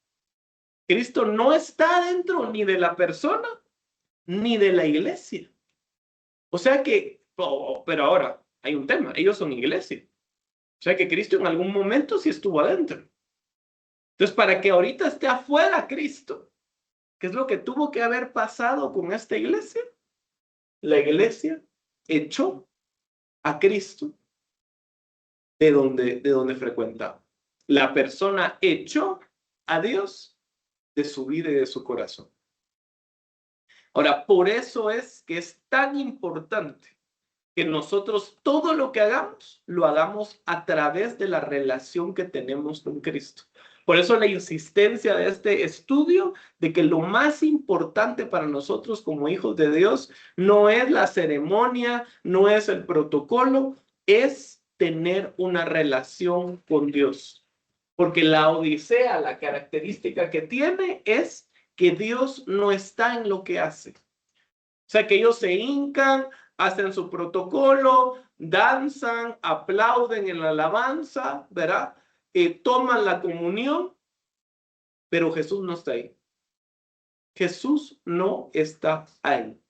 Cristo no está dentro ni de la persona ni de la iglesia. O sea que, pero ahora hay un tema, ellos son iglesia. O sea que Cristo en algún momento sí estuvo adentro. Entonces, para que ahorita esté afuera Cristo, ¿qué es lo que tuvo que haber pasado con esta iglesia? La iglesia echó a Cristo de donde frecuentaba. La persona echó a Dios de su vida y de su corazón. Ahora, por eso es que es tan importante que nosotros todo lo que hagamos, lo hagamos a través de la relación que tenemos con Cristo. Por eso la insistencia de este estudio de que lo más importante para nosotros como hijos de Dios no es la ceremonia, no es el protocolo, es tener una relación con Dios. Porque la Odisea, la característica que tiene es que Dios no está en lo que hace. O sea, que ellos se hincan, hacen su protocolo, danzan, aplauden en la alabanza, ¿verdad? Toman la comunión, pero Jesús no está ahí. Jesús no está ahí.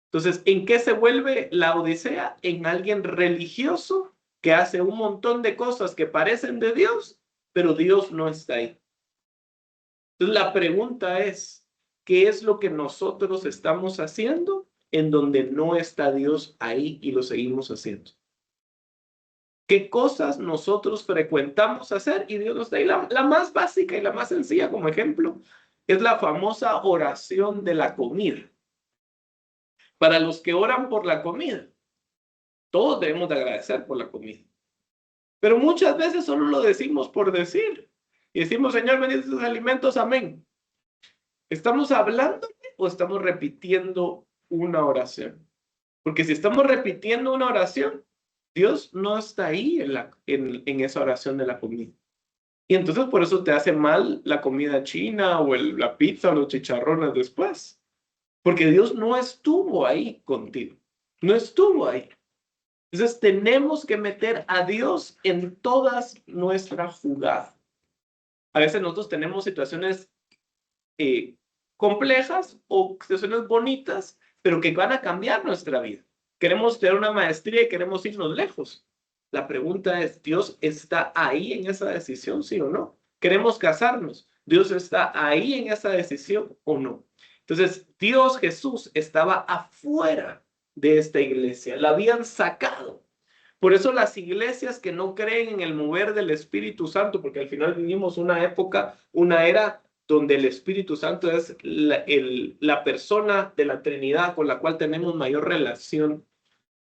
Entonces, ¿en qué se vuelve la Odisea? En alguien religioso que hace un montón de cosas que parecen de Dios, pero Dios no está ahí. Entonces, la pregunta es, ¿qué es lo que nosotros estamos haciendo en donde no está Dios ahí y lo seguimos haciendo? ¿Qué cosas nosotros frecuentamos hacer y Dios no está ahí? La más básica y la más sencilla como ejemplo es la famosa oración de la comida. Para los que oran por la comida, todos debemos de agradecer por la comida. Pero muchas veces solo lo decimos por decir. Y decimos, Señor, bendice tus alimentos, amén. ¿Estamos hablando o estamos repitiendo una oración? Porque si estamos repitiendo una oración, Dios no está ahí en esa oración de la comida. Y entonces por eso te hace mal la comida china o la pizza o los chicharrones después. Porque Dios no estuvo ahí contigo. No estuvo ahí. Entonces tenemos que meter a Dios en todas nuestras jugadas. A veces nosotros tenemos situaciones complejas o situaciones bonitas, pero que van a cambiar nuestra vida. Queremos tener una maestría y queremos irnos lejos. La pregunta es, ¿Dios está ahí en esa decisión, sí o no? Queremos casarnos. ¿Dios está ahí en esa decisión o no? Entonces, Dios Jesús estaba afuera de esta iglesia. La habían sacado. Por eso las iglesias que no creen en el mover del Espíritu Santo, porque al final vivimos una época, una era donde el Espíritu Santo es la persona de la Trinidad con la cual tenemos mayor relación.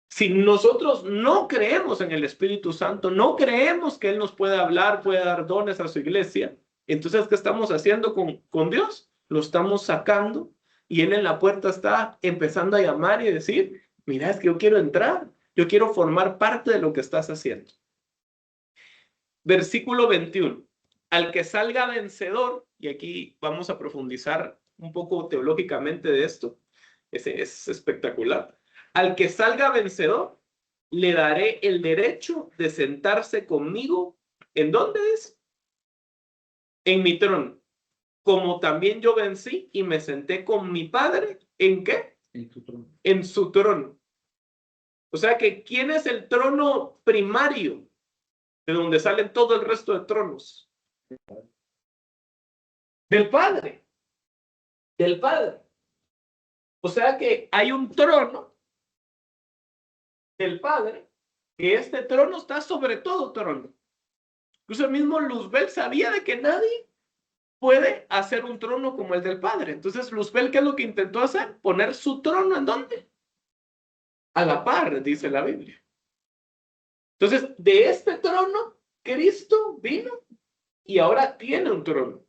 Si nosotros no creemos en el Espíritu Santo, no creemos que Él nos puede hablar, puede dar dones a su iglesia, entonces, ¿qué estamos haciendo con Dios? Lo estamos sacando y Él en la puerta está empezando a llamar y decir, mira, es que yo quiero entrar, yo quiero formar parte de lo que estás haciendo. Versículo 21. Al que salga vencedor, y aquí vamos a profundizar un poco teológicamente de esto, es espectacular. Al que salga vencedor, le daré el derecho de sentarse conmigo. ¿En dónde es? En mi trono. Como también yo vencí y me senté con mi Padre. ¿En qué? En tu trono. En su trono. O sea que, ¿quién es el trono primario de donde salen todo el resto de tronos? Del Padre. Del Padre. O sea que hay un trono del Padre, que este trono está sobre todo trono. Incluso el mismo Luzbel sabía de que nadie puede hacer un trono como el del Padre. Entonces Luzbel, ¿qué es lo que intentó hacer? Poner su trono ¿en dónde? A la par, dice la Biblia. Entonces, de este trono, Cristo vino y ahora tiene un trono.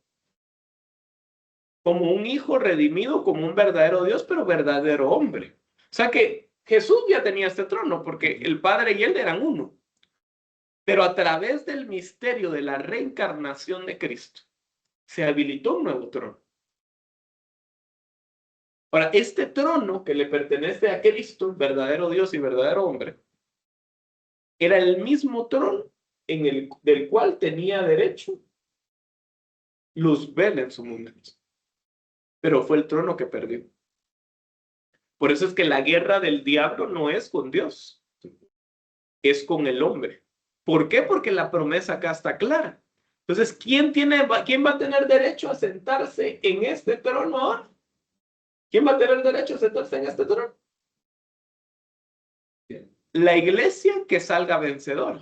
Como un hijo redimido, como un verdadero Dios, pero verdadero hombre. O sea que Jesús ya tenía este trono porque el Padre y él eran uno. Pero a través del misterio de la reencarnación de Cristo, se habilitó un nuevo trono. Ahora, este trono que le pertenece a Cristo, verdadero Dios y verdadero hombre, era el mismo trono del cual tenía derecho Luzbel en su momento. Pero fue el trono que perdió. Por eso es que la guerra del diablo no es con Dios, es con el hombre. ¿Por qué? Porque la promesa acá está clara. Entonces, ¿quién va a tener derecho a sentarse en este trono ahora? ¿Quién va a tener derecho a sentarse en este trono? La iglesia que salga vencedor.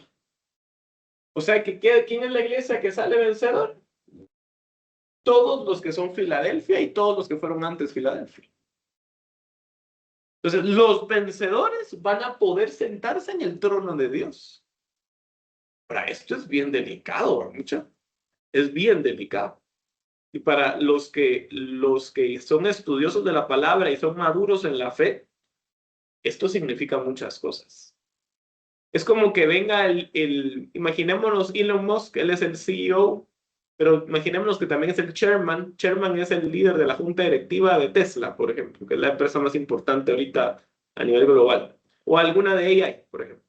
O sea, ¿quién es la iglesia que sale vencedor? Todos los que son Filadelfia y todos los que fueron antes Filadelfia. Entonces, los vencedores van a poder sentarse en el trono de Dios. Ahora, esto es bien delicado, mucha. Es bien delicado. Y para los que son estudiosos de la palabra y son maduros en la fe, esto significa muchas cosas. Es como que venga imaginémonos Elon Musk, él es el CEO, pero imaginémonos que también es el chairman. Chairman es el líder de la junta directiva de Tesla, por ejemplo, que es la empresa más importante ahorita a nivel global. O alguna de AI, por ejemplo.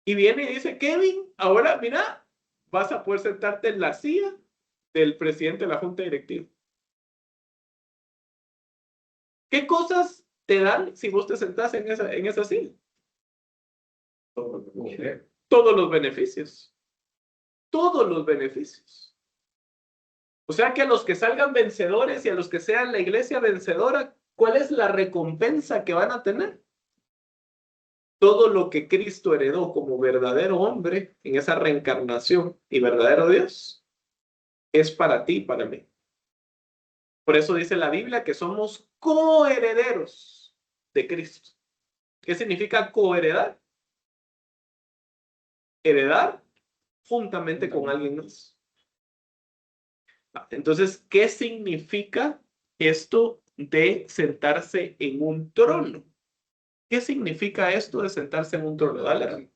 Y viene y dice, Kevin, ahora mira, vas a poder sentarte en la silla del presidente de la junta directiva. ¿Qué cosas te dan si vos te sentás en esa silla? Todos los beneficios. Todos los beneficios. O sea que a los que salgan vencedores y a los que sean la iglesia vencedora, ¿cuál es la recompensa que van a tener? Todo lo que Cristo heredó como verdadero hombre en esa reencarnación y verdadero Dios es para ti y para mí. Por eso dice la Biblia que somos coherederos de Cristo. ¿Qué significa coheredar? Heredar juntamente con alguien más. Entonces, ¿qué significa esto de sentarse en un trono? ¿Qué significa esto de sentarse en un trono? Dale,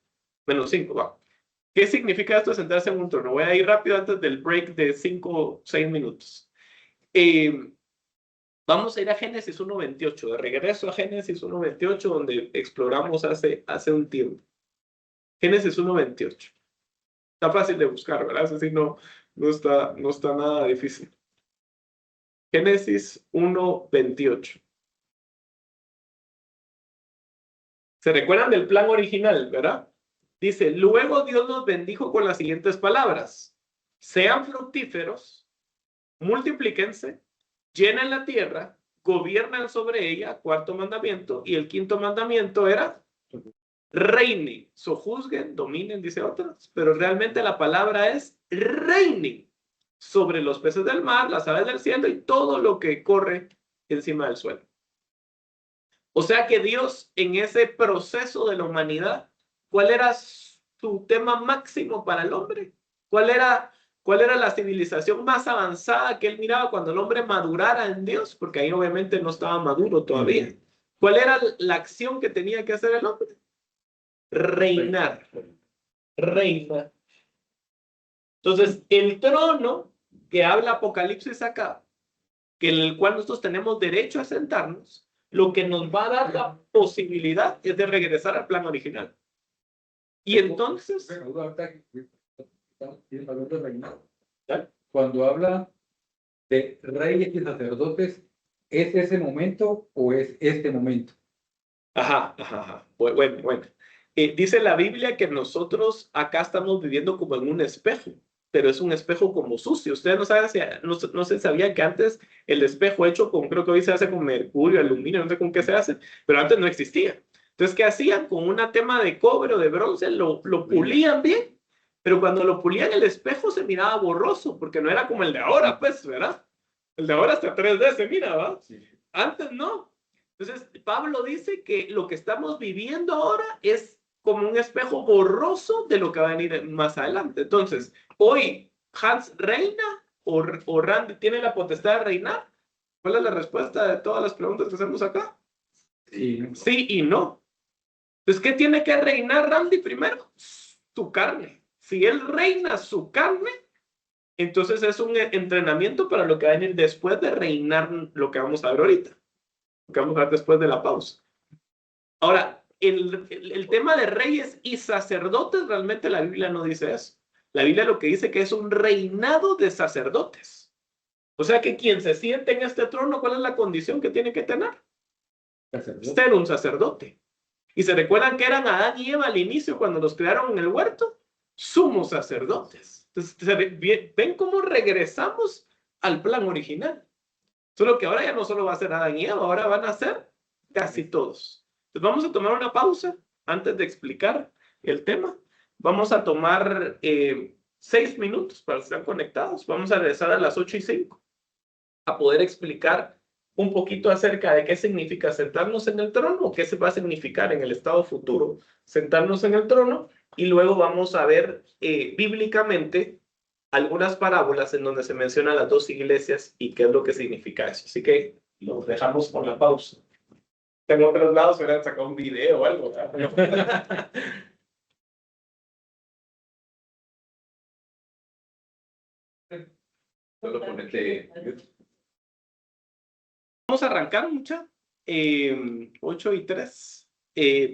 -5, va. ¿Qué significa esto de sentarse en un trono? Voy a ir rápido antes del break de 5 o 6 minutos. Vamos a ir a Génesis 1:28, de regreso a Génesis 1:28, donde exploramos hace un tiempo. Génesis 1:28. Está fácil de buscar, ¿verdad? Es decir, no está nada difícil. Génesis 1:28. ¿Se recuerdan del plan original, verdad? Dice, luego Dios los bendijo con las siguientes palabras. Sean fructíferos, multiplíquense, llenen la tierra, gobiernan sobre ella, cuarto mandamiento, y el quinto mandamiento era reinen, sojuzguen, dominen, dice otras, pero realmente la palabra es reinen sobre los peces del mar, las aves del cielo y todo lo que corre encima del suelo. O sea que Dios en ese proceso de la humanidad, ¿cuál era su tema máximo para el hombre? ¿Cuál era la civilización más avanzada que él miraba cuando el hombre madurara en Dios? Porque ahí obviamente no estaba maduro todavía. ¿Cuál era la acción que tenía que hacer el hombre? Reinar. Reinar. Entonces, el trono que habla Apocalipsis acá, que en el cual nosotros tenemos derecho a sentarnos, lo que nos va a dar la posibilidad es de regresar al plan original. Y entonces... Cuando habla de reyes y sacerdotes, ¿es ese momento o es este momento? Ajá. Bueno. Dice la Biblia que nosotros acá estamos viviendo como en un espejo, pero es un espejo como sucio. Ustedes no se sabían que antes el espejo hecho con, creo que hoy se hace con mercurio, aluminio, no sé con qué se hace, pero antes no existía. Entonces, ¿qué hacían? Con una tema de cobre o de bronce, lo pulían bien, pero cuando lo pulían el espejo se miraba borroso, porque no era como el de ahora, pues, ¿verdad? El de ahora hasta 3D se mira, ¿verdad? Sí. Antes no. Entonces, Pablo dice que lo que estamos viviendo ahora es como un espejo borroso de lo que va a venir más adelante. Entonces, hoy Hans reina o Randy tiene la potestad de reinar. ¿Cuál es la respuesta de todas las preguntas que hacemos acá? Sí y no. Entonces, ¿qué tiene que reinar Randy primero? Su carne. Si él reina su carne, entonces es un entrenamiento para lo que va a venir después de reinar lo que vamos a ver ahorita. Lo que vamos a ver después de la pausa. Ahora, el tema de reyes y sacerdotes, realmente la Biblia no dice eso. La Biblia lo que dice que es un reinado de sacerdotes. O sea que quien se siente en este trono, ¿cuál es la condición que tiene que tener? Ser un sacerdote. Y se recuerdan que eran Adán y Eva al inicio cuando los crearon en el huerto, sumos sacerdotes. Entonces, ven cómo regresamos al plan original. Solo que ahora ya no solo va a ser Adán y Eva, ahora van a ser casi todos. Entonces vamos a tomar una pausa antes de explicar el tema. Vamos a tomar 6 minutos para estar conectados. Vamos a regresar a las 8:05 a poder explicar un poquito acerca de qué significa sentarnos en el trono o qué se va a significar en el estado futuro sentarnos en el trono, y luego vamos a ver bíblicamente algunas parábolas en donde se mencionan las dos iglesias y qué es lo que significa eso. Así que los dejamos con la pausa. En otros lados se hubieran sacado un video o algo. Solo ponete... Vamos a arrancar, mucha. 8:03.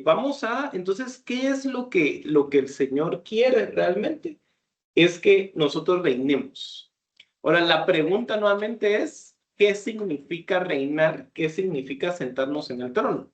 Vamos a, entonces, ¿qué es lo que el Señor quiere realmente? Es que nosotros reinemos. Ahora, la pregunta nuevamente es, ¿qué significa reinar? ¿Qué significa sentarnos en el trono?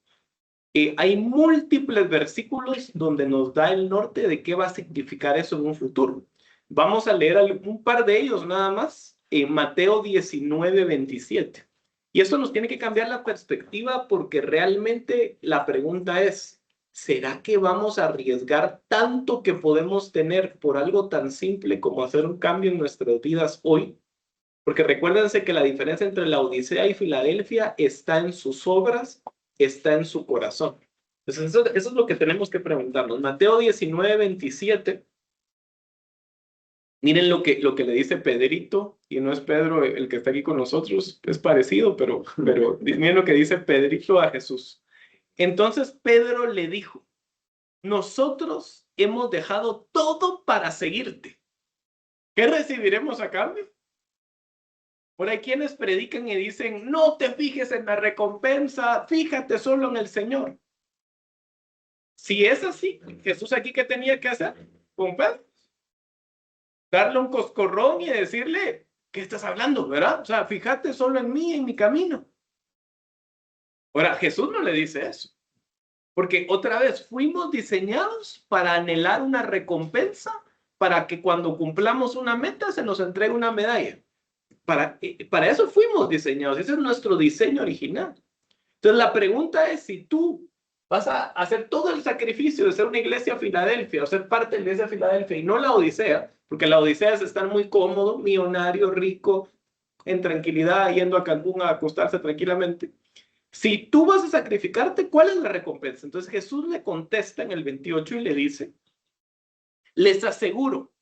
Hay múltiples versículos donde nos da el norte de qué va a significar eso en un futuro. Vamos a leer un par de ellos nada más, en Mateo 19:27. Y eso nos tiene que cambiar la perspectiva, porque realmente la pregunta es, ¿será que vamos a arriesgar tanto que podemos tener por algo tan simple como hacer un cambio en nuestras vidas hoy? Porque recuérdense que la diferencia entre la Odisea y Filadelfia está en sus obras, está en su corazón. Entonces eso es lo que tenemos que preguntarnos. Mateo 19:27. Miren lo que le dice Pedrito, y no es Pedro el que está aquí con nosotros, es parecido, pero miren lo que dice Pedrito a Jesús. Entonces Pedro le dijo, nosotros hemos dejado todo para seguirte. ¿Qué recibiremos a cambio? Ahora hay quienes predican y dicen, no te fijes en la recompensa, fíjate solo en el Señor. Si es así, Jesús aquí, ¿qué tenía que hacer con Pedro? Darle un coscorrón y decirle, ¿qué estás hablando, verdad? O sea, fíjate solo en mí, en mi camino. Ahora, Jesús no le dice eso. Porque otra vez, fuimos diseñados para anhelar una recompensa, para que cuando cumplamos una meta se nos entregue una medalla. Para eso fuimos diseñados. Ese es nuestro diseño original. Entonces la pregunta es si tú vas a hacer todo el sacrificio de ser una iglesia Filadelfia o ser parte de la iglesia Filadelfia y no la Odisea, porque la Odisea es estar muy cómodo, millonario, rico, en tranquilidad, yendo a Cancún a acostarse tranquilamente. Si tú vas a sacrificarte, ¿cuál es la recompensa? Entonces Jesús le contesta en el 28 y le dice, les aseguro,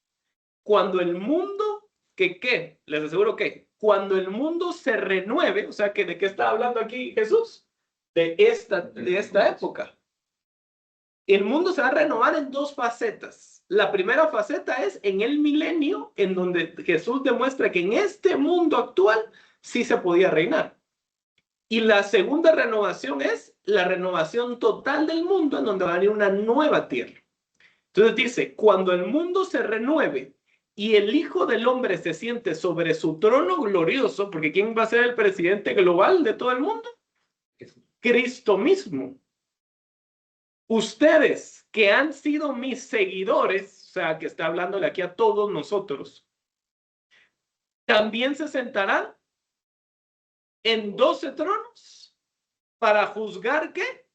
cuando el mundo, ¿qué? Les aseguro que cuando el mundo se renueve, o sea, que ¿de qué está hablando aquí Jesús? De esta época. El mundo se va a renovar en dos facetas. La primera faceta es en el milenio, en donde Jesús demuestra que en este mundo actual sí se podía reinar. Y la segunda renovación es la renovación total del mundo, en donde va a venir una nueva tierra. Entonces dice, cuando el mundo se renueve y el Hijo del Hombre se siente sobre su trono glorioso, porque ¿quién va a ser el presidente global de todo el mundo? Cristo mismo. Ustedes que han sido mis seguidores, o sea, que está hablándole aquí a todos nosotros, también se sentarán en 12 tronos para juzgar ¿qué?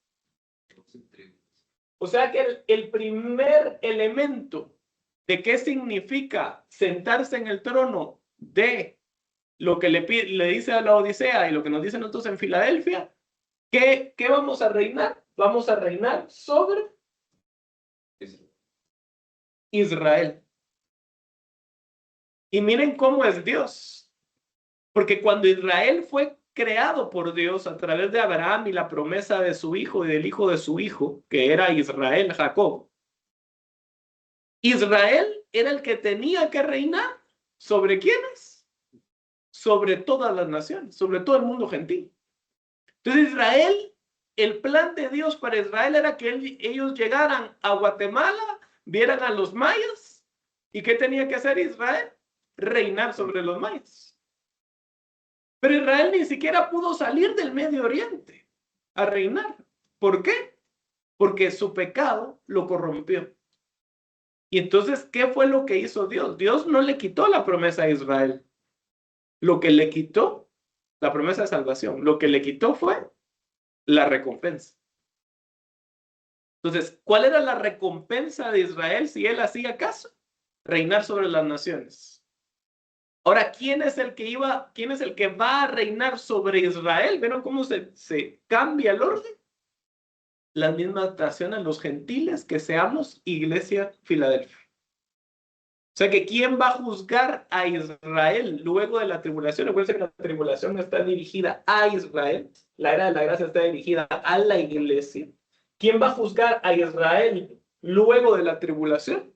O sea que el primer elemento de qué significa sentarse en el trono de lo que le dice a la Odisea y lo que nos dicen nosotros en Filadelfia, ¿qué vamos a reinar? Vamos a reinar sobre Israel. Y miren cómo es Dios. Porque cuando Israel fue creado por Dios a través de Abraham y la promesa de su hijo y del hijo de su hijo, que era Israel, Jacob, Israel era el que tenía que reinar. ¿Sobre quiénes? Sobre todas las naciones, sobre todo el mundo gentil. Entonces Israel, el plan de Dios para Israel era que ellos llegaran a Guatemala, vieran a los mayas, ¿y qué tenía que hacer Israel? Reinar sobre los mayas. Pero Israel ni siquiera pudo salir del Medio Oriente a reinar. ¿Por qué? Porque su pecado lo corrompió. Y entonces, ¿qué fue lo que hizo Dios? Dios no le quitó la promesa a Israel. Lo que le quitó, la promesa de salvación, lo que le quitó fue la recompensa. Entonces, ¿cuál era la recompensa de Israel si él hacía caso? Reinar sobre las naciones. Ahora, ¿quién es el que va a reinar sobre Israel? ¿Vieron cómo se cambia el orden? Las mismas naciones, los gentiles, que seamos Iglesia Filadelfia. O sea que ¿quién va a juzgar a Israel luego de la tribulación? Recuerden que la tribulación está dirigida a Israel. La era de la gracia está dirigida a la iglesia. ¿Quién va a juzgar a Israel luego de la tribulación?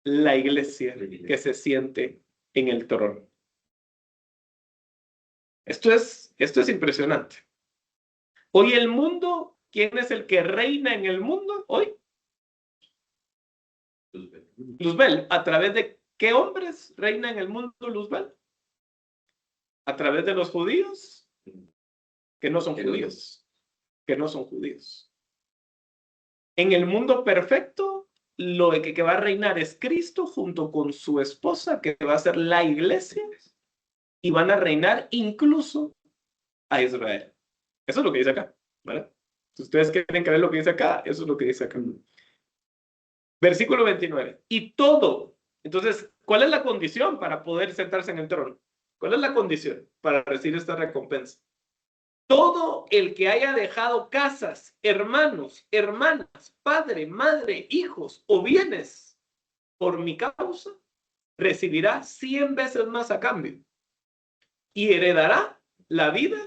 La iglesia que se siente en el trono. Esto es impresionante. Hoy el mundo, ¿quién es el que reina en el mundo hoy? Luzbel. ¿A través de qué hombres reina en el mundo Luzbel? ¿A través de los judíos? Que no son judíos. Que no son judíos. En el mundo perfecto, lo que va a reinar es Cristo junto con su esposa, que va a ser la iglesia, y van a reinar incluso a Israel. Eso es lo que dice acá, ¿vale? Si ustedes quieren creer lo que dice acá, eso es lo que dice acá. Versículo 29. Y todo. Entonces, ¿cuál es la condición para poder sentarse en el trono? ¿Cuál es la condición para recibir esta recompensa? Todo el que haya dejado casas, hermanos, hermanas, padre, madre, hijos o bienes por mi causa, recibirá 100 veces más a cambio y heredará la vida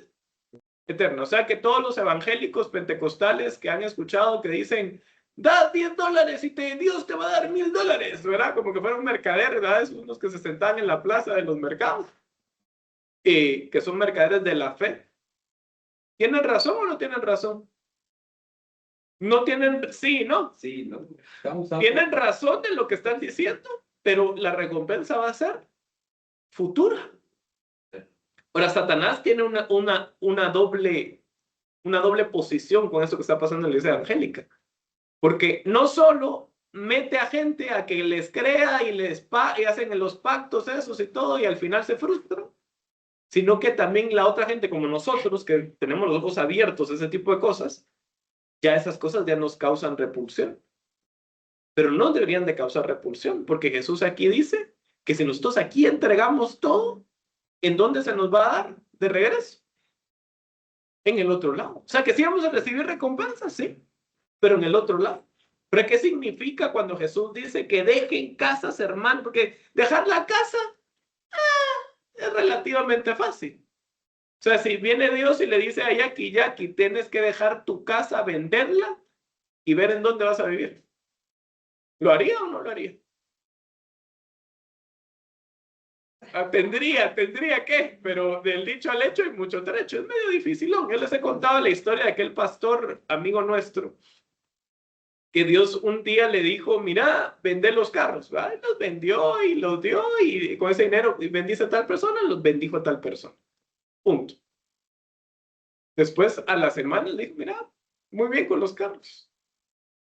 eterna. O sea que todos los evangélicos pentecostales que han escuchado que dicen da $10 y Dios te va a dar $1000, ¿verdad? Como que fuera un mercader, ¿verdad? Es unos que se sentaban en la plaza de los mercados, que son mercaderes de la fe. ¿Tienen razón o no tienen razón? No tienen, sí, ¿no? Sí, no. Tienen razón en lo que están diciendo, pero la recompensa va a ser futura. Ahora, Satanás tiene una doble posición con esto que está pasando en la iglesia evangélica. Porque no solo mete a gente a que les crea y hacen los pactos esos y todo, y al final se frustran, sino que también la otra gente como nosotros, que tenemos los ojos abiertos a ese tipo de cosas, ya esas cosas ya nos causan repulsión. Pero no deberían de causar repulsión, porque Jesús aquí dice que si nosotros aquí entregamos todo, ¿en dónde se nos va a dar de regreso? En el otro lado. O sea, que sí vamos a recibir recompensas, sí, pero en el otro lado. ¿Pero qué significa cuando Jesús dice que dejen casas, hermano? Porque dejar la casa es relativamente fácil. O sea, si viene Dios y le dice a Jackie, tienes que dejar tu casa, venderla y ver en dónde vas a vivir. ¿Lo haría o no lo haría? Tendría que, pero del dicho al hecho hay mucho trecho. Es medio difícil. Yo les he contado la historia de aquel pastor, amigo nuestro, que Dios un día le dijo, mira, vende los carros. ¿Va? Y los vendió y los dio y con ese dinero bendice a tal persona, los bendijo a tal persona. Punto. Después, a la semana, le dijo, mira, muy bien con los carros.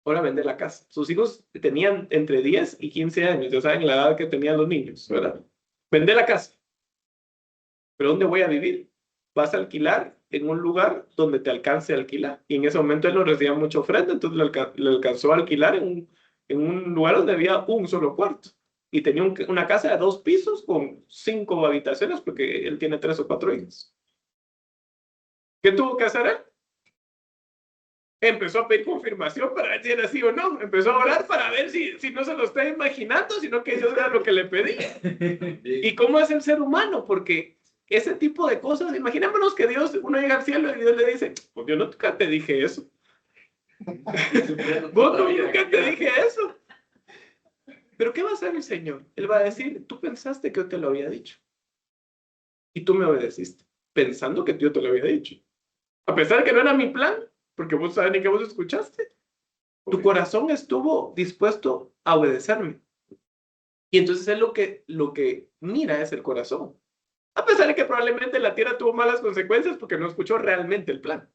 Ahora vende la casa. Sus hijos tenían entre 10 y 15 años, ya saben la edad que tenían los niños, ¿verdad? Vende la casa. ¿Pero dónde voy a vivir? Vas a alquilar en un lugar donde te alcance a alquilar. Y en ese momento él no recibía mucha ofrenda, entonces le alcanzó a alquilar en un lugar donde había un solo cuarto. Y tenía una casa de 2 pisos con 5 habitaciones porque él tiene 3 o 4 hijos. ¿Qué tuvo que hacer él? Empezó a pedir confirmación para ver si era así o no. Empezó a orar para ver si no se lo está imaginando, sino que eso era lo que le pedía. ¿Y cómo es el ser humano? Porque ese tipo de cosas, imaginémonos que uno llega al cielo y Dios le dice, pues yo nunca te dije eso. Vos nunca te dije eso. Pero ¿qué va a hacer el Señor? Él va a decir, tú pensaste que yo te lo había dicho. Y tú me obedeciste, pensando que yo te lo había dicho. A pesar de que no era mi plan, porque vos sabes ni que vos escuchaste. Tu corazón estuvo dispuesto a obedecerme. Y entonces es lo que mira es el corazón. A pesar de que probablemente la tierra tuvo malas consecuencias porque no escuchó realmente el plan.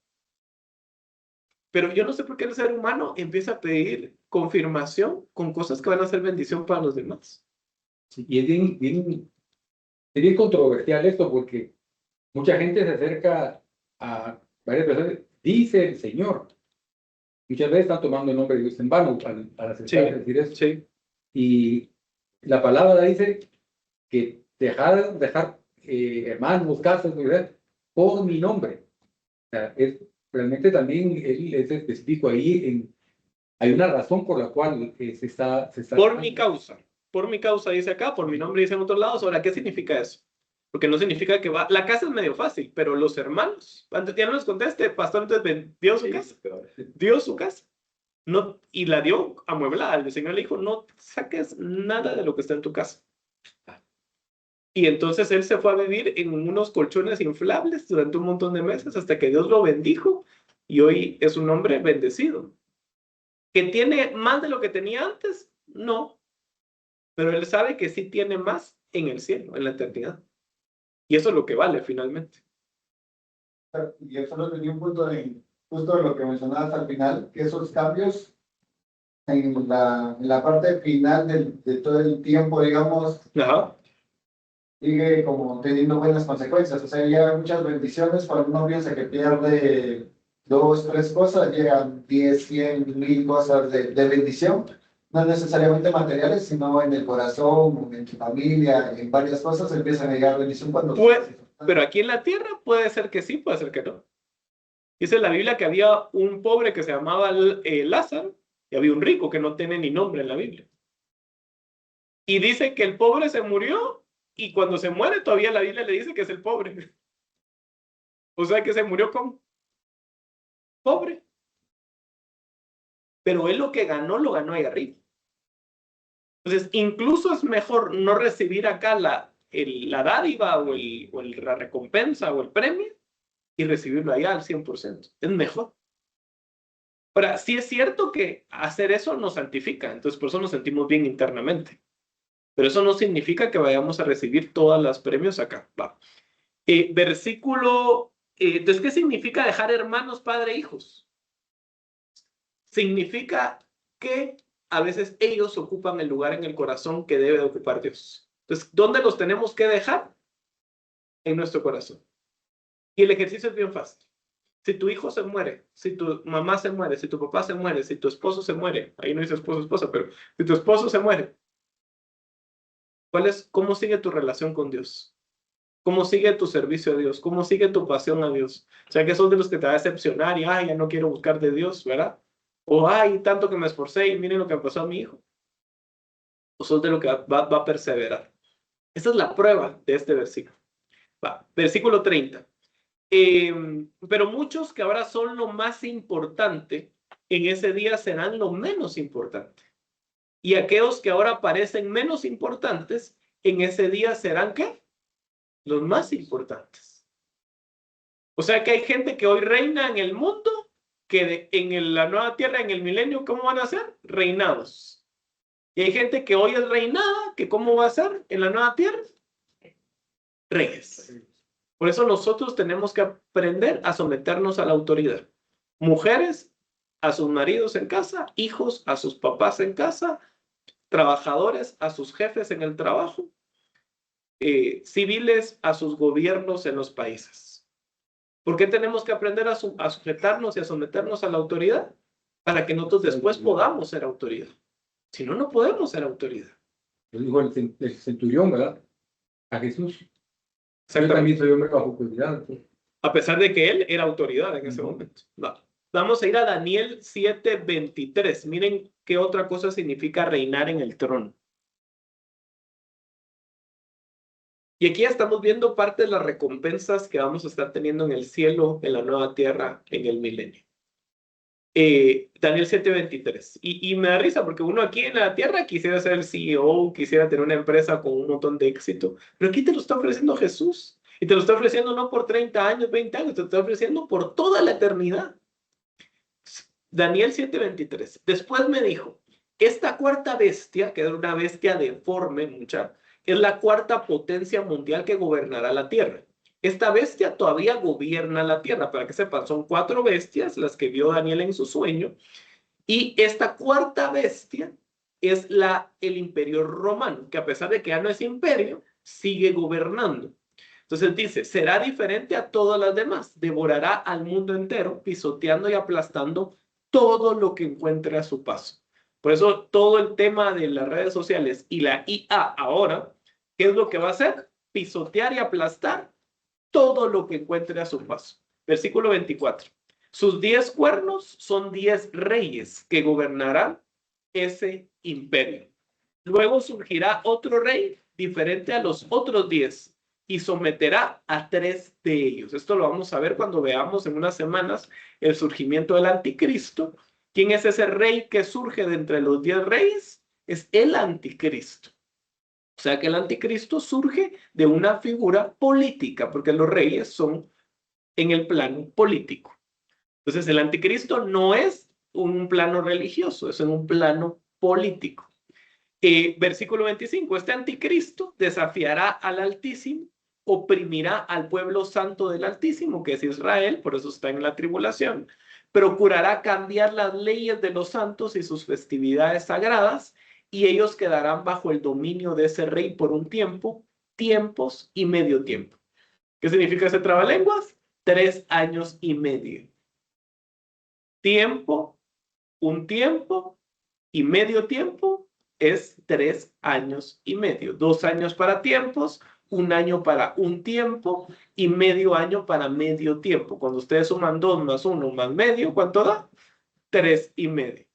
Pero yo no sé por qué el ser humano empieza a pedir confirmación con cosas que van a ser bendición para los demás. Sí, y es bien controversial esto porque mucha gente se acerca a varias personas, dice el Señor. Muchas veces están tomando el nombre de Dios en vano al acercarse a decir eso. Sí. Y la palabra dice que dejar hermanos, casas, por mi nombre. O sea, realmente también él es específico ahí. Hay una razón por la cual se está por mi causa dice acá, por mi nombre dice en otros lados. Ahora, ¿qué significa eso? Porque no significa que la casa es medio fácil, pero los hermanos, antes ya no les conteste, pastor, entonces vendió su casa, dio su casa, no, y la dio amueblada. El Señor le dijo, no saques nada de lo que está en tu casa. Y entonces él se fue a vivir en unos colchones inflables durante un montón de meses hasta que Dios lo bendijo y hoy es un hombre bendecido. ¿Que tiene más de lo que tenía antes? No, pero él sabe que sí tiene más en el cielo, en la eternidad. Y eso es lo que vale finalmente. Y eso lo tenía un punto justo de lo que mencionabas al final, que esos cambios en la parte final de todo el tiempo, digamos, Ajá. sigue como teniendo buenas consecuencias. O sea, ya muchas bendiciones, cuando uno piensa que pierde 2, 3 cosas, llegan 10, 100, 1000 cosas de bendición. No necesariamente materiales, sino en el corazón, en tu familia, en varias cosas empiezan a llegar bendición cuando... Pero aquí en la tierra puede ser que sí, puede ser que no. Dice en la Biblia que había un pobre que se llamaba Lázaro y había un rico que no tiene ni nombre en la Biblia. Y dice que el pobre se murió y cuando se muere todavía la Biblia le dice que es el pobre. O sea que se murió con pobre. pero él lo ganó ahí arriba. Entonces, incluso es mejor no recibir acá la dádiva o la recompensa o el premio y recibirlo allá al 100%. Es mejor. Ahora, sí es cierto que hacer eso nos santifica, entonces por eso nos sentimos bien internamente. Pero eso no significa que vayamos a recibir todos los premios acá. Va. Entonces, ¿qué significa dejar hermanos, padre, hijos? Significa que a veces ellos ocupan el lugar en el corazón que debe de ocupar Dios. Entonces, ¿dónde los tenemos que dejar? En nuestro corazón. Y el ejercicio es bien fácil. Si tu hijo se muere, si tu mamá se muere, si tu papá se muere, si tu esposo se muere, ahí no dice esposo, esposa, pero si tu esposo se muere, ¿cómo sigue tu relación con Dios? ¿Cómo sigue tu servicio a Dios? ¿Cómo sigue tu pasión a Dios? O sea, que son de los que te va a decepcionar y, ay, ya no quiero buscar de Dios, ¿verdad? O, ay, tanto que me esforcé y miren lo que pasó a mi hijo. O sos de lo que va a perseverar. Esa es la prueba de este versículo. Va, versículo 30. Pero muchos que ahora son lo más importante, en ese día serán lo menos importante. Y aquellos que ahora parecen menos importantes, en ese día serán, ¿qué? Los más importantes. O sea que hay gente que hoy reina en el mundo, que en la nueva tierra, en el milenio, ¿cómo van a ser? Reinados. Y hay gente que hoy es reinada, que ¿cómo va a ser en la nueva tierra? Reyes. Por eso nosotros tenemos que aprender a someternos a la autoridad. Mujeres a sus maridos en casa, hijos a sus papás en casa, trabajadores a sus jefes en el trabajo, civiles a sus gobiernos en los países. ¿Por qué tenemos que aprender a sujetarnos y a someternos a la autoridad? Para que nosotros después podamos ser autoridad. Si no, no podemos ser autoridad. Lo dijo el centurión, ¿verdad? A Jesús. Yo Exactamente. también soy hombre bajo autoridad. A pesar de que él era autoridad en ese momento. Va. Vamos a ir a Daniel 7:23. Miren qué otra cosa significa reinar en el trono. Y aquí ya estamos viendo parte de las recompensas que vamos a estar teniendo en el cielo, en la nueva tierra, en el milenio. Daniel 7:23. Y me da risa porque uno aquí en la tierra quisiera ser el CEO, quisiera tener una empresa con un montón de éxito, pero aquí te lo está ofreciendo Jesús. Y te lo está ofreciendo no por 30 años, 20 años, te lo está ofreciendo por toda la eternidad. Daniel 7:23. Después me dijo, esta cuarta bestia, que es una bestia deforme, mucha, es la cuarta potencia mundial que gobernará la tierra. Esta bestia todavía gobierna la tierra, para que sepan, son 4 bestias las que vio Daniel en su sueño, y esta cuarta bestia es el imperio romano, que a pesar de que ya no es imperio, sigue gobernando. Entonces dice, será diferente a todas las demás, devorará al mundo entero, pisoteando y aplastando todo lo que encuentre a su paso. Por eso todo el tema de las redes sociales y la IA ahora, ¿qué es lo que va a hacer? Pisotear y aplastar todo lo que encuentre a su paso. Versículo 24. Sus 10 cuernos son 10 reyes que gobernarán ese imperio. Luego surgirá otro rey diferente a los otros 10 y someterá a 3 de ellos. Esto lo vamos a ver cuando veamos en unas semanas el surgimiento del anticristo. ¿Quién es ese rey que surge de entre los 10 reyes? Es el anticristo. O sea que el anticristo surge de una figura política, porque los reyes son en el plano político. Entonces el anticristo no es un plano religioso, es en un plano político. Versículo 25, este anticristo desafiará al Altísimo, oprimirá al pueblo santo del Altísimo, que es Israel, por eso está en la tribulación, procurará cambiar las leyes de los santos y sus festividades sagradas, y ellos quedarán bajo el dominio de ese rey por un tiempo, tiempos y medio tiempo. ¿Qué significa ese trabalenguas? 3 años y medio. Tiempo, un tiempo y medio tiempo es 3 años y medio. 2 años para tiempos, 1 año para un tiempo y medio año para medio tiempo. Cuando ustedes suman 2 más 1 más medio, ¿cuánto da? 3 y medio.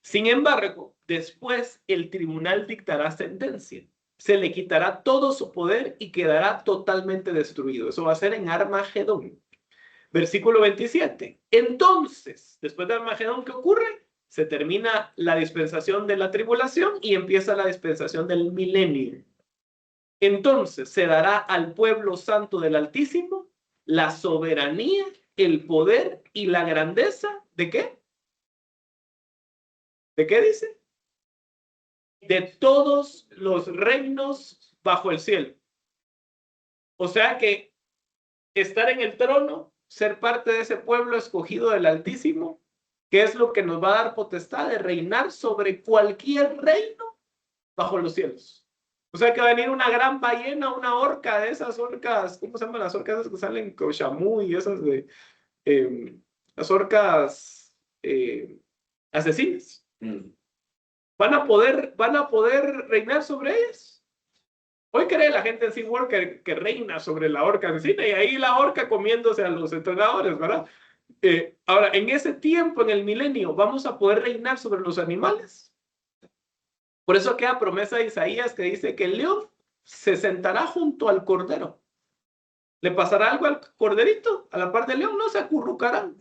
Sin embargo, después el tribunal dictará sentencia. Se le quitará todo su poder y quedará totalmente destruido. Eso va a ser en Armagedón. Versículo 27. Entonces, después del Armagedón, ¿qué ocurre? Se termina la dispensación de la tribulación y empieza la dispensación del milenio. Entonces se dará al pueblo santo del Altísimo la soberanía, el poder y la grandeza. ¿De qué? ¿De qué dice? De todos los reinos bajo el cielo. O sea que estar en el trono, ser parte de ese pueblo escogido del Altísimo, que es lo que nos va a dar potestad de reinar sobre cualquier reino bajo los cielos. O sea que va a venir una gran ballena, una orca de esas orcas, ¿cómo se llaman las orcas esas que salen con Shamu y esas de las orcas asesinas? Van a poder reinar sobre ellas. Hoy cree la gente en SeaWorld que reina sobre la orca asesina y ahí la orca comiéndose a los entrenadores, ¿verdad? Ahora, en ese tiempo, en el milenio, ¿vamos a poder reinar sobre los animales? Por eso queda promesa de Isaías que dice que el león se sentará junto al cordero. ¿Le pasará algo al corderito? A la par del león no se acurrucarán.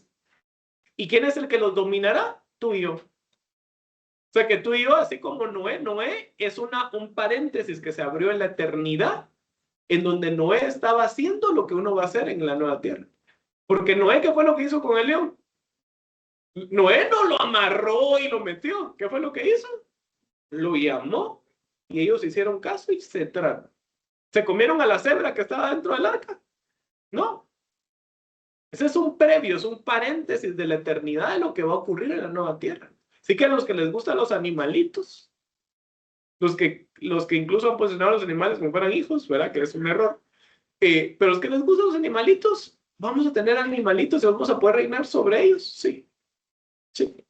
¿Y quién es el que los dominará? Tú y yo. O sea que tú y yo, así como Noé es un paréntesis que se abrió en la eternidad, en donde Noé estaba haciendo lo que uno va a hacer en la nueva tierra. Porque Noé, ¿qué fue lo que hizo con el león? Noé no lo amarró y lo metió. ¿Qué fue lo que hizo? Lo llamó y ellos hicieron caso y se trataron. ¿Se comieron a la cebra que estaba dentro del arca? No. Ese es un previo, es un paréntesis de la eternidad de lo que va a ocurrir en la nueva tierra. Así que a los que les gustan los animalitos, los que incluso han posicionado a los animales como fueran hijos, ¿verdad? Que es un error. Pero los que les gustan los animalitos, vamos a tener animalitos y vamos a poder reinar sobre ellos. Sí. Sí.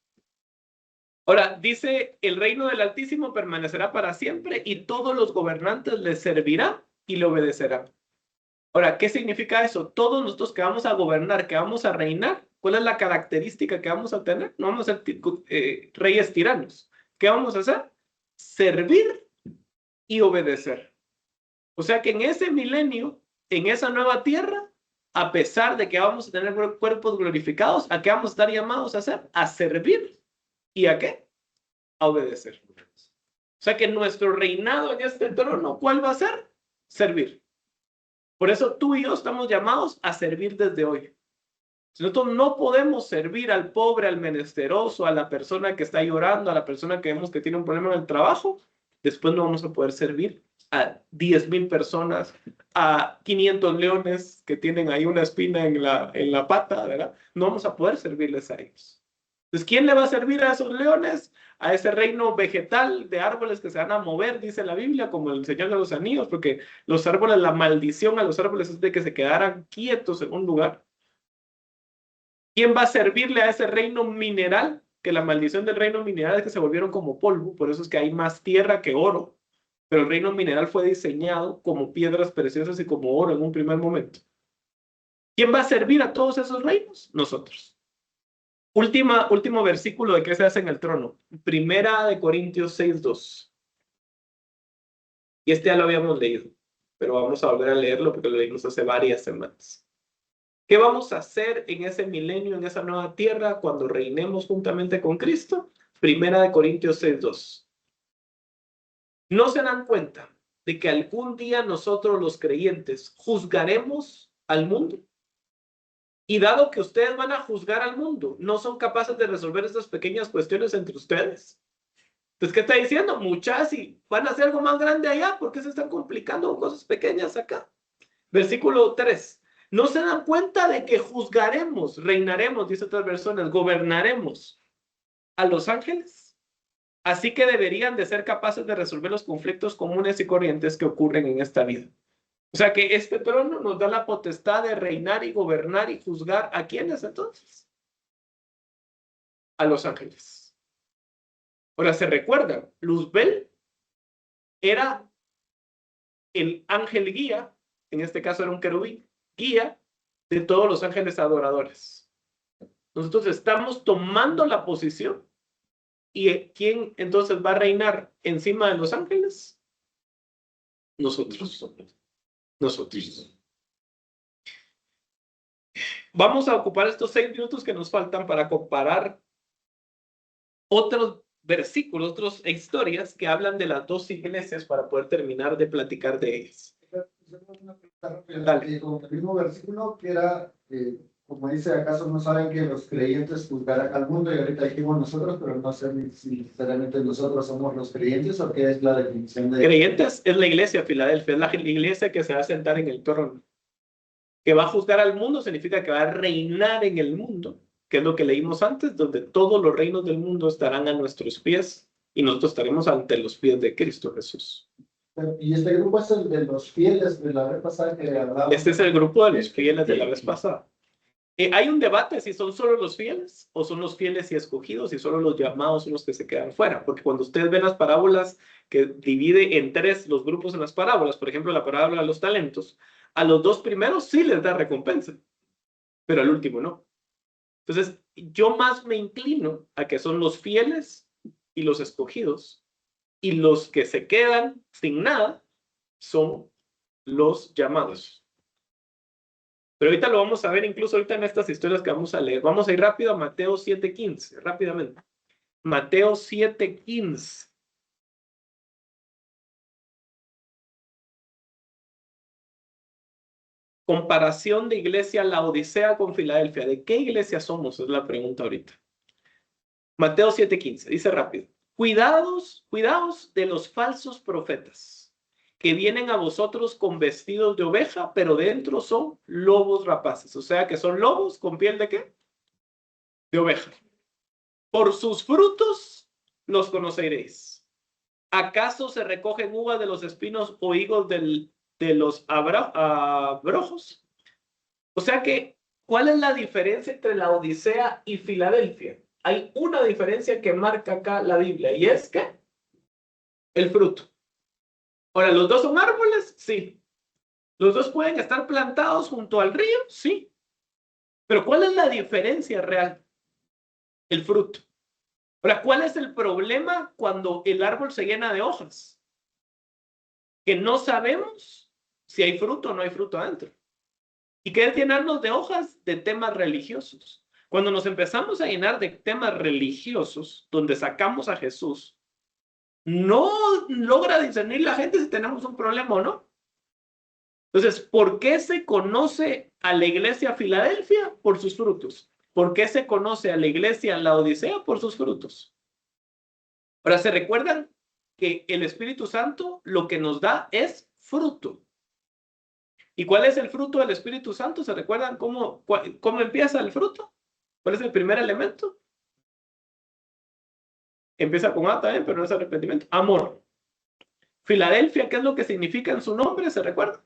Ahora, dice, el reino del Altísimo permanecerá para siempre y todos los gobernantes le servirán y le obedecerán. Ahora, ¿qué significa eso? Todos nosotros que vamos a gobernar, que vamos a reinar, ¿cuál es la característica que vamos a tener? No vamos a ser reyes tiranos. ¿Qué vamos a hacer? Servir y obedecer. O sea que en ese milenio, en esa nueva tierra, a pesar de que vamos a tener cuerpos glorificados, ¿a qué vamos a estar llamados a hacer? A servir. ¿Y a qué? A obedecer. O sea que nuestro reinado en este trono, ¿cuál va a ser? Servir. Por eso tú y yo estamos llamados a servir desde hoy. Nosotros no podemos servir al pobre, al menesteroso, a la persona que está llorando, a la persona que vemos que tiene un problema en el trabajo. Después no vamos a poder servir a 10,000 personas, a 500 leones que tienen ahí una espina en la pata, ¿verdad? No vamos a poder servirles a ellos. Entonces, ¿quién le va a servir a esos leones? A ese reino vegetal de árboles que se van a mover, dice la Biblia, como el Señor de los Anillos, porque los árboles, la maldición a los árboles es de que se quedaran quietos en un lugar. ¿Quién va a servirle a ese reino mineral? Que la maldición del reino mineral es que se volvieron como polvo, por eso es que hay más tierra que oro, pero el reino mineral fue diseñado como piedras preciosas y como oro en un primer momento. ¿Quién va a servir a todos esos reinos? Nosotros. Último versículo de qué se hace en el trono. Primera de Corintios 6:2. Y este ya lo habíamos leído, pero vamos a volver a leerlo porque lo leímos hace varias semanas. ¿Qué vamos a hacer en ese milenio, en esa nueva tierra, cuando reinemos juntamente con Cristo? Primera de Corintios 6:2. ¿No se dan cuenta de que algún día nosotros los creyentes juzgaremos al mundo? Y dado que ustedes van a juzgar al mundo, no son capaces de resolver estas pequeñas cuestiones entre ustedes. Entonces, ¿qué está diciendo? Muchas, si van a hacer algo más grande allá, ¿por qué se están complicando con cosas pequeñas acá? Versículo 3. ¿No se dan cuenta de que juzgaremos, reinaremos, dice otras versiones, gobernaremos a los ángeles? Así que deberían de ser capaces de resolver los conflictos comunes y corrientes que ocurren en esta vida. O sea que este trono nos da la potestad de reinar y gobernar y juzgar. ¿A quiénes entonces? A los ángeles. Ahora se recuerdan, Luzbel era el ángel guía, en este caso era un querubín, guía de todos los ángeles adoradores. Nosotros estamos tomando la posición. ¿Y quién entonces va a reinar encima de los ángeles? Nosotros. Vamos a ocupar estos 6 minutos que nos faltan para comparar otros versículos, otras historias que hablan de las dos iglesias para poder terminar de platicar de ellas. Dale. Con el mismo versículo que era, como dice, ¿acaso no saben que los creyentes juzgarán al mundo? Y ahorita dijimos nosotros, pero no sé si necesariamente nosotros somos los creyentes o qué es la definición de... Creyentes es la iglesia de Filadelfia, es la iglesia que se va a sentar en el trono. Que va a juzgar al mundo significa que va a reinar en el mundo, que es lo que leímos antes, donde todos los reinos del mundo estarán a nuestros pies y nosotros estaremos ante los pies de Cristo Jesús. Y este grupo es el de los fieles de la vez pasada que hablábamos. Este es el grupo de los fieles de la vez pasada. Hay un debate si son solo los fieles o son los fieles y escogidos y solo los llamados son los que se quedan fuera, porque cuando ustedes ven las parábolas que divide en 3 los grupos en las parábolas, por ejemplo la parábola de los talentos, a los 2 primeros sí les da recompensa, pero al último no. Entonces yo más me inclino a que son los fieles y los escogidos, y los que se quedan sin nada son los llamados. Pero ahorita lo vamos a ver, incluso ahorita en estas historias que vamos a leer. Vamos a ir rápido a Mateo 7:15, rápidamente. Mateo 7:15. Comparación de iglesia Laodicea con Filadelfia. ¿De qué iglesia somos? Es la pregunta ahorita. Mateo 7:15, dice rápido. Cuidados de los falsos profetas, que vienen a vosotros con vestidos de oveja, pero dentro son lobos rapaces. O sea que son lobos con piel ¿de qué? De oveja. Por sus frutos los conoceréis. ¿Acaso se recogen uvas de los espinos o higos de los abrojos? O sea que, ¿cuál es la diferencia entre la Odisea y Filadelfia? Hay una diferencia que marca acá la Biblia, y es que el fruto. Ahora, ¿los dos son árboles? Sí. ¿Los dos pueden estar plantados junto al río? Sí. Pero ¿cuál es la diferencia real? El fruto. Ahora, ¿cuál es el problema cuando el árbol se llena de hojas? Que no sabemos si hay fruto o no hay fruto adentro. ¿Y qué es llenarnos de hojas? De temas religiosos. Cuando nos empezamos a llenar de temas religiosos, donde sacamos a Jesús, no logra discernir la gente si tenemos un problema o no. Entonces, ¿por qué se conoce a la iglesia Filadelfia? Por sus frutos. ¿Por qué se conoce a la iglesia Laodicea? Por sus frutos. Ahora, ¿se recuerdan que el Espíritu Santo lo que nos da es fruto? ¿Y cuál es el fruto del Espíritu Santo? ¿Se recuerdan cómo empieza el fruto? ¿Cuál es el primer elemento? Empieza con A también, pero no es arrepentimiento. Amor. Filadelfia, ¿qué es lo que significa en su nombre? ¿Se recuerda?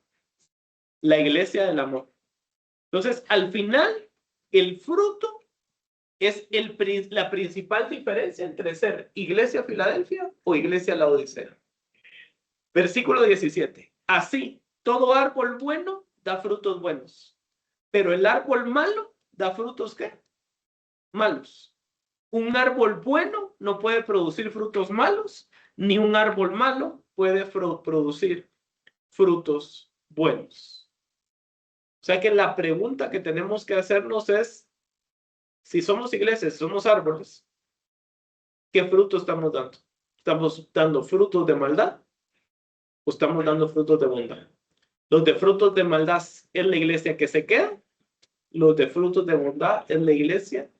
La iglesia del amor. Entonces, al final, el fruto es la principal diferencia entre ser iglesia Filadelfia o iglesia Laodicea. Versículo 17. Así, todo árbol bueno da frutos buenos, pero el árbol malo da frutos ¿qué? Malos. Un árbol bueno no puede producir frutos malos, ni un árbol malo puede producir frutos buenos. O sea que la pregunta que tenemos que hacernos es, si somos iglesias, somos árboles, ¿qué fruto estamos dando? ¿Estamos dando frutos de maldad o estamos dando frutos de bondad? Los de frutos de maldad es la iglesia que se queda, los de frutos de bondad es la iglesia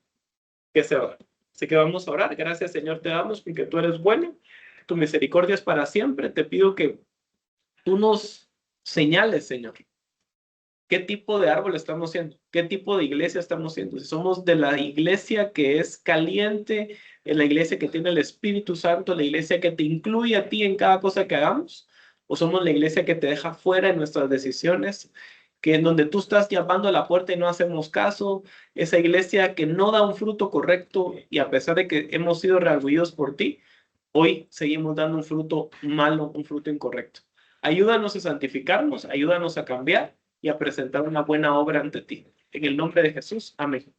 que se va. Así que vamos a orar. Gracias, Señor, te damos porque tú eres bueno. Tu misericordia es para siempre. Te pido que tú nos señales, Señor, qué tipo de árbol estamos siendo, qué tipo de iglesia estamos siendo. Si somos de la iglesia que es caliente, en la iglesia que tiene el Espíritu Santo, la iglesia que te incluye a ti en cada cosa que hagamos, o somos la iglesia que te deja fuera en nuestras decisiones, que en donde tú estás llamando a la puerta y no hacemos caso, esa iglesia que no da un fruto correcto y a pesar de que hemos sido redarguidos por ti, hoy seguimos dando un fruto malo, un fruto incorrecto. Ayúdanos a santificarnos, ayúdanos a cambiar y a presentar una buena obra ante ti. En el nombre de Jesús, amén.